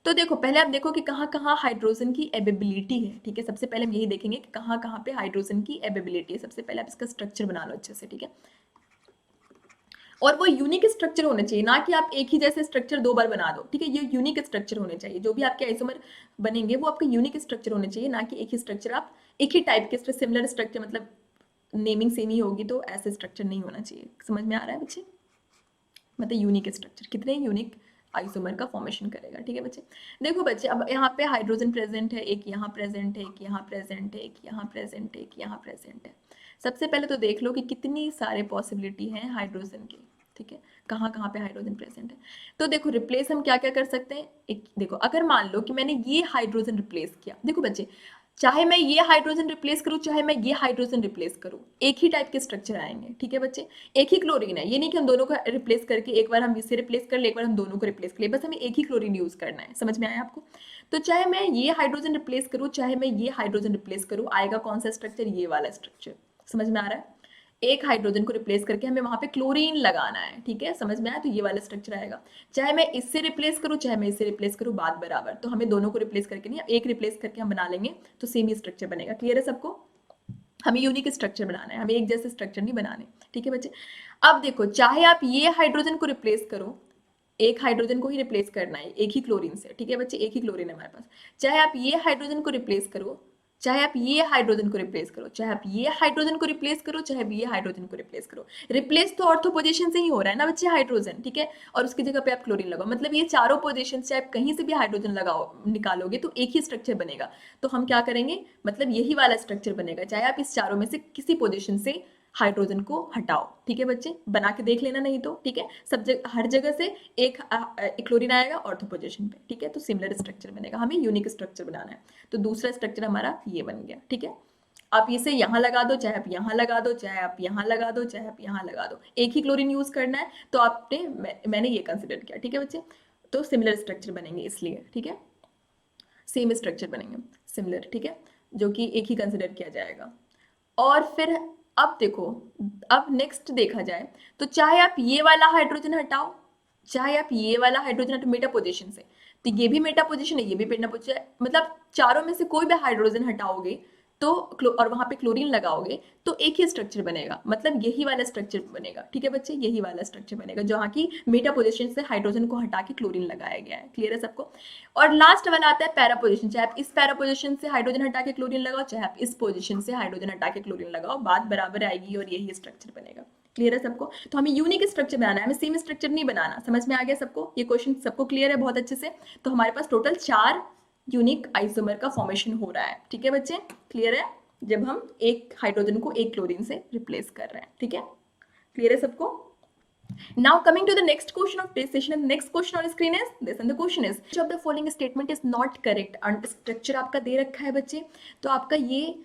तो देखो पहले आप देखो कि कहाँ कहाँ हाइड्रोजन की एबिलिटी है। ठीक है, सबसे पहले हम यही देखेंगे कि कहाँ कहाँ पे हाइड्रोजन की एबिलिटी है। सबसे पहले आप इसका स्ट्रक्चर बना लो अच्छे से। ठीक है, और वो यूनिक स्ट्रक्चर होना चाहिए, ना कि आप एक ही जैसे स्ट्रक्चर 2 बार बना दो। ठीक है, ये यूनिक स्ट्रक्चर होने चाहिए, जो भी आपके आइसोमर बनेंगे वो आपका यूनिक स्ट्रक्चर होने चाहिए, ना कि एक ही स्ट्रक्चर आप एक ही टाइप के सिमिलर स्ट्रक्चर, मतलब नेमिंग सेम ही होगी तो ऐसे स्ट्रक्चर नहीं होना चाहिए। समझ में आ रहा है बच्चे? मतलब यूनिक स्ट्रक्चर, कितने यूनिक आइसोमर का फॉर्मेशन करेगा। ठीक है बच्चे, देखो बच्चे, अब यहाँ पे हाइड्रोजन प्रेजेंट है, एक यहाँ प्रेजेंट है, एक यहाँ प्रेजेंट है, एक यहाँ प्रेजेंट है, एक यहाँ प्रेजेंट है। सबसे पहले तो देख लो कि कितनी सारे पॉसिबिलिटी हैं हाइड्रोजन की। ठीक है, कहाँ कहाँ पे हाइड्रोजन प्रेजेंट है। तो देखो रिप्लेस हम क्या क्या कर सकते हैं, एक देखो, अगर मान लो कि मैंने ये हाइड्रोजन रिप्लेस किया, देखो बच्चे, चाहे मैं ये हाइड्रोजन रिप्लेस करूँ, चाहे मैं ये हाइड्रोजन रिप्लेस करूँ, एक ही टाइप के स्ट्रक्चर आएंगे। ठीक है बच्चे, एक ही क्लोरीन है, ये नहीं कि हम दोनों को रिप्लेस करके एक बार हम इसे रिप्लेस कर ले, एक बार हम दोनों को रिप्लेस कर ले, बस हमें एक ही क्लोरीन यूज करना है। समझ में आया आपको? तो चाहे मैं ये हाइड्रोजन रिप्लेस करूँ, चाहे मैं ये हाइड्रोजन रिप्लेस करूँ, आएगा कौन सा स्ट्रक्चर, ये वाला स्ट्रक्चर। समझ में आ रहा है? एक हाइड्रोजन को रिप्लेस करके हमें वहां पे क्लोरीन लगाना है, ठीक है, समझ में आया? तो ये वाला स्ट्रक्चर आएगा। चाहे मैं इससे रिप्लेस करूँ चाहे मैं इससे रिप्लेस करूँ, बात बराबर। तो हमें दोनों को रिप्लेस करके नहीं, एक रिप्लेस करके हम बना लेंगे तो सेम ही स्ट्रक्चर बनेगा। क्लियर है सबको? हमें यूनिक स्ट्रक्चर बनाना है, हमें एक जैसे स्ट्रक्चर नहीं बनाने, ठीक है बच्चे। अब देखो, चाहे आप ये हाइड्रोजन को रिप्लेस करो, एक हाइड्रोजन को ही रिप्लेस करना है एक ही क्लोरीन से, ठीक है बच्चे, एक ही क्लोरीन है हमारे पास। चाहे आप ये हाइड्रोजन को रिप्लेस करो, चाहे आप ये हाइड्रोजन को रिप्लेस करो, चाहे आप ये हाइड्रोजन को रिप्लेस करो, चाहे आप ये हाइड्रोजन को रिप्लेस करो, रिप्लेस तो ऑर्थो पोजीशन से ही हो रहा है ना बच्चे, हाइड्रोजन, ठीक है, और उसकी जगह पे आप क्लोरीन लगाओ, मतलब ये चारों पोजीशन से आप कहीं से भी हाइड्रोजन लगाओ निकालोगे तो एक ही स्ट्रक्चर बनेगा। तो हम क्या करेंगे, मतलब यही वाला स्ट्रक्चर बनेगा, चाहे आप इस चारों में से किसी पोजीशन से हाइड्रोजन को हटाओ, ठीक है बच्चे, बना के देख लेना नहीं तो, ठीक है, सब जगह हर जगह से एक क्लोरीन आएगा ऑर्थो पोजीशन पे, ठीक है, तो सिमिलर स्ट्रक्चर बनेगा। हमें यूनिक स्ट्रक्चर बनाना है, तो दूसरा स्ट्रक्चर हमारा ये बन गया, ठीक है। आप इसे यहाँ लगा दो, चाहे आप यहाँ लगा दो, चाहे आप यहाँ लगा दो, चाहे आप यहाँ लगा दो, एक ही क्लोरीन यूज करना है, तो आपने मैंने ये कंसिडर किया, ठीक है बच्चे, तो सिमिलर स्ट्रक्चर बनेंगे इसलिए, ठीक है, सेम स्ट्रक्चर बनेंगे सिमिलर, ठीक है, जो कि एक ही कंसिडर किया जाएगा। और फिर अब देखो, अब नेक्स्ट देखा जाए तो चाहे आप ये वाला हाइड्रोजन हटाओ, चाहे आप ये वाला हाइड्रोजन हटाओ मेटा पोजीशन से, तो ये भी मेटा पोजीशन है, ये भी मेटा पोजीशन है, मतलब चारों में से कोई भी हाइड्रोजन हटाओगे तो और वहां पे क्लोरीन लगाओगे तो एक ही स्ट्रक्चर बनेगा, मतलब यही वाला स्ट्रक्चर बनेगा, ठीक है बच्चे, यही वाला स्ट्रक्चर बनेगा जहाँ की मेटा पोजीशन से हाइड्रोजन को हटा के क्लोरीन लगाया गया है। क्लियर है सबको? और लास्ट वाला आता है पैरा पोजीशन, चाहे आप इस पैरा पोजीशन से हाइड्रोजन हटा के क्लोरीन लगाओ, चाहे आप इस पोजीशन से हाइड्रोजन हटा के क्लोरीन लगाओ, बात बराबर आएगी और यही स्ट्रक्चर बनेगा। क्लियर है सबको? तो हमें यूनिक स्ट्रक्चर बनाना है, हमें सेम स्ट्रक्चर नहीं बनाना। समझ में आ गया सबको? ये क्वेश्चन सबको क्लियर है बहुत अच्छे से? तो हमारे पास टोटल 4 यूनिक आइसोमर का फॉर्मेशन हो रहा है, ठीक है बच्चे, क्लियर है, जब हम एक हाइड्रोजन को एक क्लोरीन से रिप्लेस कर रहे हैं, ठीक है, क्लियर है सबको? Now coming to the next question of this session, and the next question on screen is this, and the question is which of the following statement is not correct? and structure आपका दे रखा है बच्चे, तो आपका ये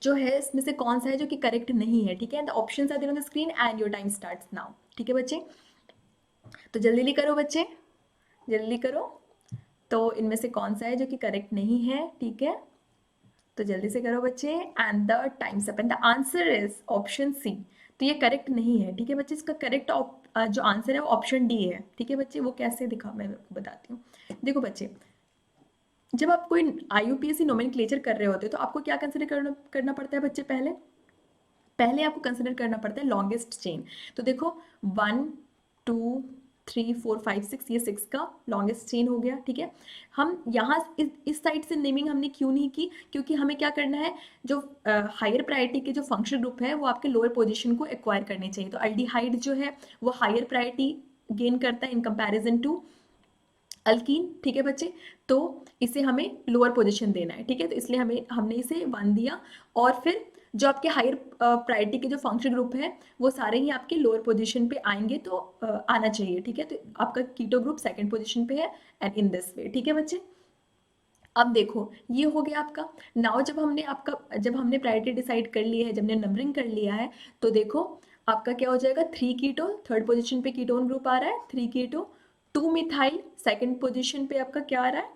जो है इसमें से कौन सा है जो कि करेक्ट नहीं है, ठीक है, the options are there on the screen and your time starts now, ठीक है बच्चे, तो जल्दी करो बच्चे, जल्दी करो, तो इनमें से कौन सा है जो कि करेक्ट नहीं है, ठीक है, तो जल्दी से करो बच्चे, and the time's up, and the answer is option C. तो ये करेक्ट नहीं है, ठीक है बच्चे, इसका करेक्ट जो आंसर है वो ऑप्शन डी है, ठीक है बच्चे, वो कैसे दिखा मैं आपको बताती हूँ। देखो बच्चे, जब आप कोई IUPAC नोमेनक्लेचर कर रहे होते हो तो आपको क्या कंसिडर करना पड़ता है बच्चे, पहले आपको कंसिडर करना पड़ता है लॉन्गेस्ट चेन। तो देखो 1 2 3 4 5 6, ये 6 का लॉन्गेस्ट चेन हो गया, ठीक है। हम यहाँ इस साइड से नेमिंग हमने क्यों नहीं की, क्योंकि हमें क्या करना है, जो हायर प्रायोरिटी के जो फंक्शनल ग्रुप है वो आपके लोअर पोजीशन को एक्वायर करने चाहिए। तो अल्डिहाइड जो है वो हायर प्रायोरिटी गेन करता है इन कंपैरिजन टू अल्कीन, ठीक है बच्चे, तो इसे हमें लोअर पोजीशन देना है, ठीक है, तो इसलिए हमने इसे 1 दिया। और फिर जो आपके हायर प्रायोरिटी के जो फंक्शन ग्रुप है वो सारे ही आपके लोअर पोजीशन पे आएंगे, तो आना चाहिए, ठीक है, तो आपका कीटो ग्रुप सेकंड पोजीशन पे है एंड इन दिस वे, ठीक है बच्चे। अब देखो ये हो गया आपका। नाउ जब हमने प्रायोरिटी डिसाइड कर ली है, जब हमने नंबरिंग कर लिया है, तो देखो आपका क्या हो जाएगा, 3 कीटो थर्ड पोजीशन पे कीटोन ग्रुप आ रहा है, 3 कीटो, 2 मिथाइल सेकंड पोजीशन पे आपका क्या आ रहा है,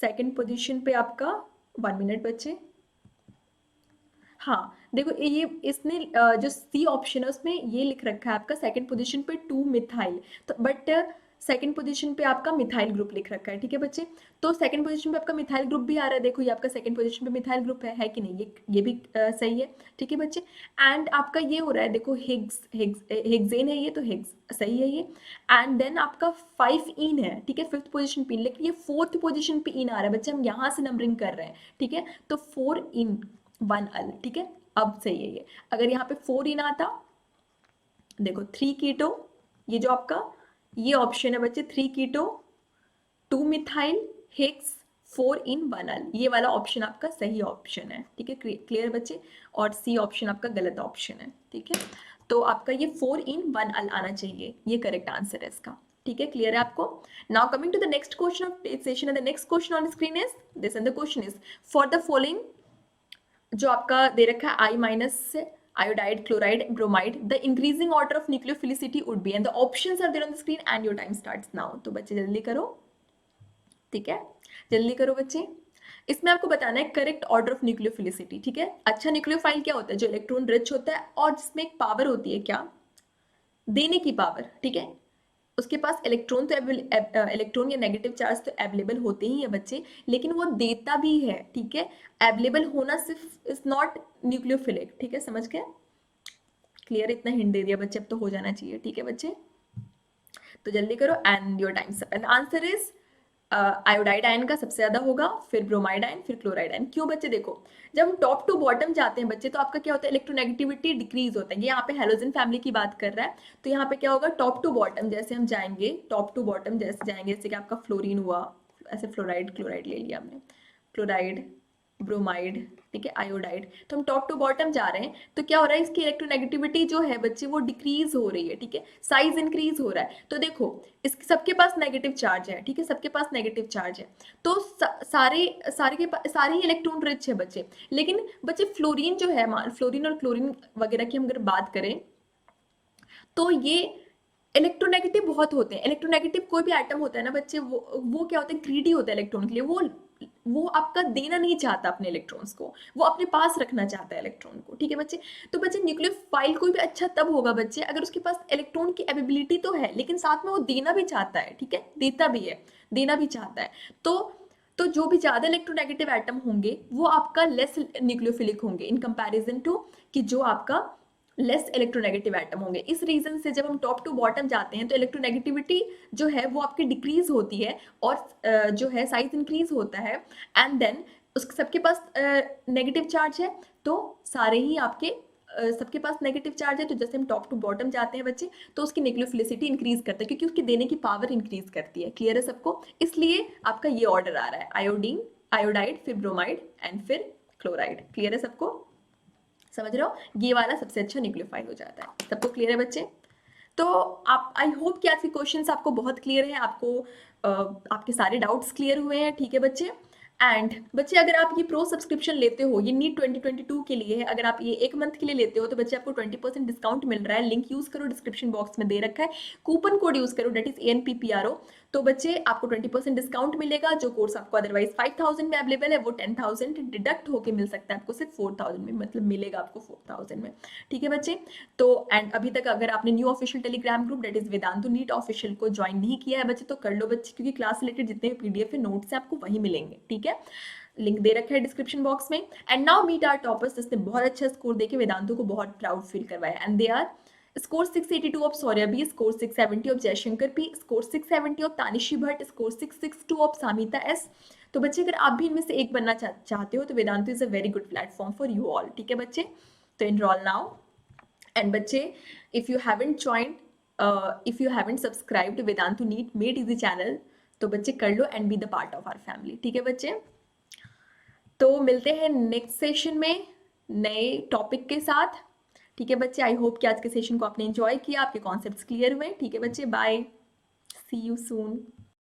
सेकंड पोजीशन पे आपका 1 मिनट बच्चे, हाँ देखो ये इसने जो सी ऑप्शन है उसमें ये लिख रखा है आपका सेकंड पोजीशन पे 2 मिथाइल, तो बट सेकंड पोजीशन पे आपका मिथाइल ग्रुप लिख रखा है, ठीक है बच्चे, तो सेकंड पोजीशन पे आपका मिथाइल ग्रुप भी आ रहा है, देखो ये आपका सेकंड पोजीशन पे मिथाइल ग्रुप है कि नहीं, ये भी सही है, ठीक है बच्चे। एंड आपका ये हो रहा है, देखो हेक्सेन है ये, तो हेक्स सही है ये। एंड देन आपका 5 इन है, ठीक है, फिफ्थ पोजीशन पे, लेकिन ये फोर्थ पोजीशन पे इन आ रहा है बच्चे, हम यहाँ से नंबरिंग कर रहे हैं, ठीक है, तो 4 इन 1 अल, ठीक है, अब सही है ये। अगर यहाँ पे 4 इन आता, देखो 3 कीटो, ये जो आपका ये ऑप्शन है बच्चे, 3 कीटो 2 मिथाइल हेक्स 4 इन 1 अल, ये वाला ऑप्शन आपका सही ऑप्शन है, ठीक है, क्लियर बच्चे, और सी ऑप्शन आपका गलत ऑप्शन है, ठीक है, तो आपका ये 4 इन 1 अल आना चाहिए, ये करेक्ट आंसर है इसका, ठीक है, क्लियर है आपको। Now coming to the next question of this session, and the next question on screen is this, and the question is for the following, जो आपका दे रखा है I minus iodide, chloride, bromide, the increasing order of nucleophilicity would be, and the options are there on the screen and your time starts now। तो बच्चे जल्दी करो, ठीक है, जल्दी करो बच्चे। इसमें आपको बताना है करेक्ट ऑर्डर ऑफ न्यूक्लियोफिलिसिटी, ठीक है। अच्छा न्यूक्लियोफाइल क्या होता है? जो इलेक्ट्रॉन रिच होता है और जिसमें एक पावर होती है, क्या? देने की पावर, ठीक है। उसके पास इलेक्ट्रॉन तो इलेक्ट्रॉन या नेगेटिव चार्ज तो अवेलेबल होते ही है बच्चे, लेकिन वो देता भी है, ठीक है। अवेलेबल होना सिर्फ इज नॉट न्यूक्लियोफिलिक, ठीक है, समझ गए? क्लियर? इतना हिंट दे दिया बच्चे, अब तो हो जाना चाहिए, ठीक है बच्चे। तो जल्दी करो and your time's up. And answer is iodide ion का सबसे ज्यादा होगा, फिर ब्रोमाइड आयन, फिर क्लोराइड आयन। क्यों बच्चे? देखो, जब हम टॉप टू बॉटम जाते हैं बच्चे, तो आपका क्या होता है? इलेक्ट्रोनेगेटिविटी डिक्रीज होता है। ये यहाँ पे हेलोजन फैमिली की बात कर रहा है, तो यहाँ पे क्या होगा? टॉप टू बॉटम जैसे हम जाएंगे, टॉप टू बॉटम जैसे जाएंगे, जैसे कि आपका फ्लोरीन हुआ, ऐसे फ्लोराइड, क्लोराइड ले लिया हमने, क्लोराइड, ब्रोमाइड, ठीक है, आयोडाइड, तो हम टॉप टू बॉटम जा रहे हैं, तो क्या हो रहा है? इसकी इलेक्ट्रोनेगेटिविटी जो है बच्चे वो डिक्रीज हो रही है, ठीक है, साइज इंक्रीज हो रहा है। तो देखो, इस सबके पास नेगेटिव चार्ज है, ठीक है, सबके पास नेगेटिव चार्ज है, तो सारे ही इलेक्ट्रॉन रिच है बच्चे। लेकिन बच्चे फ्लोरीन जो है, फ्लोरीन और क्लोरीन वगैरह की हम अगर बात करें, तो ये इलेक्ट्रोनेगेटिव बहुत होते हैं। इलेक्ट्रोनेगेटिव कोई भी एटम होता है ना बच्चे, वो क्या होता है? ग्रीडी होता है इलेक्ट्रॉन के लिए। वो आपका देना नहीं चाहता अपने इलेक्ट्रॉन्स को, वो अपने पास रखना चाहता है इलेक्ट्रॉन को, ठीक है बच्चे। तो बच्चे न्यूक्लियोफाइल कोई भी अच्छा तब होगा बच्चे अगर उसके पास इलेक्ट्रॉन की एबिलिटी तो है, लेकिन साथ में वो देना भी चाहता है, ठीक है, देता भी है, देना भी चाहता है। तो जो भी ज्यादा इलेक्ट्रोनेगेटिव एटम होंगे वो आपका लेस न्यूक्लियोफिलिक होंगे इन कंपैरिजन टू कि जो आपका लेस इलेक्ट्रोनेगेटिव एटम होंगे। इस रीजन से जब हम टॉप टू बॉटम जाते हैं तो इलेक्ट्रोनेगेटिविटी जो है वो आपकी डिक्रीज होती है और जो है साइज इंक्रीज होता है। एंड देन उस सबके पास नेगेटिव चार्ज है, तो सारे ही आपके सबके पास नेगेटिव चार्ज है, तो जैसे हम टॉप टू बॉटम जाते हैं बच्चे, तो उसकी न्यूक्लियोफिलिसिटी इंक्रीज करता है, क्योंकि उसकी देने की पावर इंक्रीज करती है। क्लियर है सबको? इसलिए आपका ये ऑर्डर आ रहा है, आयोडीन, आयोडाइड, फिर ब्रोमाइड एंड फिर क्लोराइड। क्लियर है सबको? समझ रहे हो? ये वाला सबसे अच्छा न्यूक्लियोफाइल हो जाता है। सबको क्लियर है बच्चे? तो आप, आई होप कि आज के क्वेश्चंस आपको बहुत क्लियर है, आपको आपके सारे डाउट्स क्लियर हुए हैं, ठीक है बच्चे। एंड बच्चे, अगर आप ये प्रो सब्सक्रिप्शन लेते हो, ये नीट 2022 के लिए है, अगर आप ये 1 मंथ के लिए लेते हो तो बच्चे आपको 20% डिस्काउंट मिल रहा है। लिंक यूज करो, डिस्क्रिप्शन बॉक्स में दे रखा है, कूपन कोड यूज करो, डेट इज ANPPRO। तो बच्चे आपको 20% डिस्काउंट मिलेगा। जो कोर्स आपको अदरवाइज 5000 में अवेलेबल है, वो 10,000 डिडक्ट होके मिल सकता है आपको, सिर्फ 4000 में, मतलब मिलेगा आपको 4000 में, ठीक है बच्चे। तो एंड अभी तक अगर आपने new official Telegram group that is Vedantu NEET official को ज्वाइन नहीं किया है बच्चे, तो कर लो बच्चे, क्योंकि क्लास रिलेटेड जितने भी PDF है, नोट्स है, आपको वही मिलेंगे, ठीक है। लिंक दे रखा है डिस्क्रिप्शन बॉक्स में। And now meet our toppers, जिसने बहुत अच्छा स्कोर देके वेदांतु को बहुत प्राउड फील करवाया। And they are score 682 of Saurya B, score 670 of Jayashankar P, score 670 of Tanishi Bhatt, score 662 of Samita S. तो बच्चे, अगर आप भी इनमें से एक बनना चाहते हो तो Vedantu is a very good platform for you all, ठीक है बच्चे। तो एनरोल नाउ। एंड बच्चे, if you haven't joined, if you haven't subscribed Vedantu NEET made easy channel, तो बच्चे कर लो and be the part of our family, ठीक है बच्चे। तो मिलते हैं नेक्स्ट सेशन में नए टॉपिक के साथ, ठीक है बच्चे। आई होप कि आज के सेशन को आपने एंजॉय किया, आपके कॉन्सेप्ट्स क्लियर हुए, ठीक है बच्चे। Bye, see you soon.